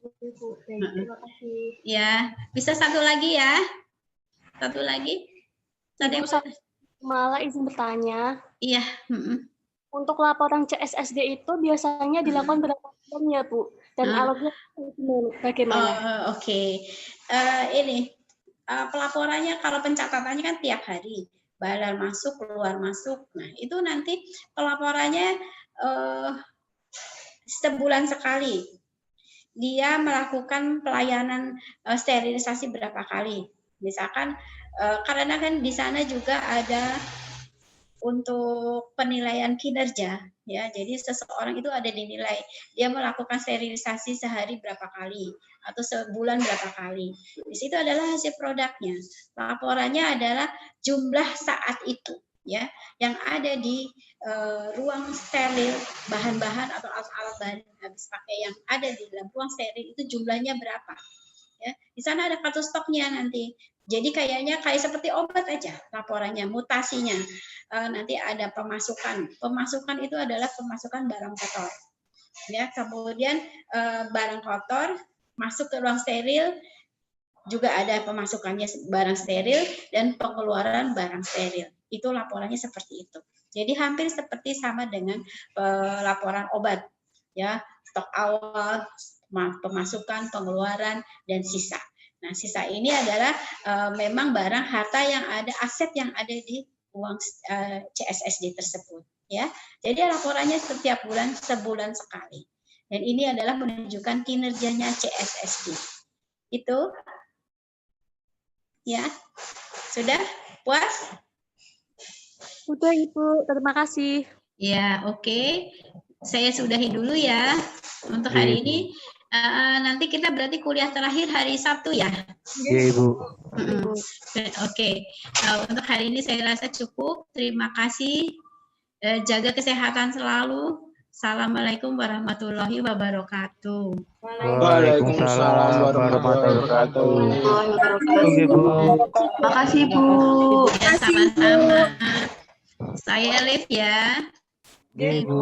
Ibu, baik, terima kasih. Ya, bisa satu lagi ya. Satu lagi. Ibu, malah izin bertanya. Iya. Untuk laporan CSSD itu biasanya dilakukan berapa jam ya, Bu? Dan alatnya bagaimana? Oke. Ini pelaporannya kalau pencatatannya kan tiap hari. Balar masuk, keluar masuk. Nah, itu nanti pelaporannya sebulan sekali. Dia melakukan pelayanan sterilisasi berapa kali. Misalkan karena kan di sana juga ada untuk penilaian kinerja, ya. Jadi seseorang itu ada dinilai dia melakukan sterilisasi sehari berapa kali atau sebulan berapa kali. Di situ adalah hasil produknya. Laporannya adalah jumlah saat itu, ya, yang ada di ruang steril, bahan-bahan atau alat-alat bahan habis pakai yang ada di dalam ruang steril itu jumlahnya berapa, ya. Di sana ada kartu stoknya nanti. Jadi kayak seperti obat aja laporannya, mutasinya. Nanti ada pemasukan. Pemasukan itu adalah pemasukan barang kotor, ya. Kemudian barang kotor masuk ke ruang steril juga ada pemasukannya barang steril dan pengeluaran barang steril. Itu laporannya seperti itu. Jadi hampir seperti sama dengan laporan obat, ya. Stok awal, pemasukan, pengeluaran, dan sisa. Nah, sisa ini adalah memang barang harta yang ada, aset yang ada di uang CSSD tersebut, ya. Jadi laporannya setiap bulan, sebulan sekali. Dan ini adalah menunjukkan kinerjanya CSSD. Itu, ya. Sudah puas? Sudah, Ibu. Terima kasih. Ya, oke. Saya sudahi dulu ya untuk hari ini. Nanti kita berarti kuliah terakhir hari Sabtu ya? Iya, Ibu. Oke. Untuk hari ini saya rasa cukup. Terima kasih. Jaga kesehatan selalu. Assalamualaikum warahmatullahi wabarakatuh. Waalaikumsalam warahmatullahi wabarakatuh. Oke, Bu. Makasih, Bu. Ya, sama-sama. Saya live ya. Iya, Bu.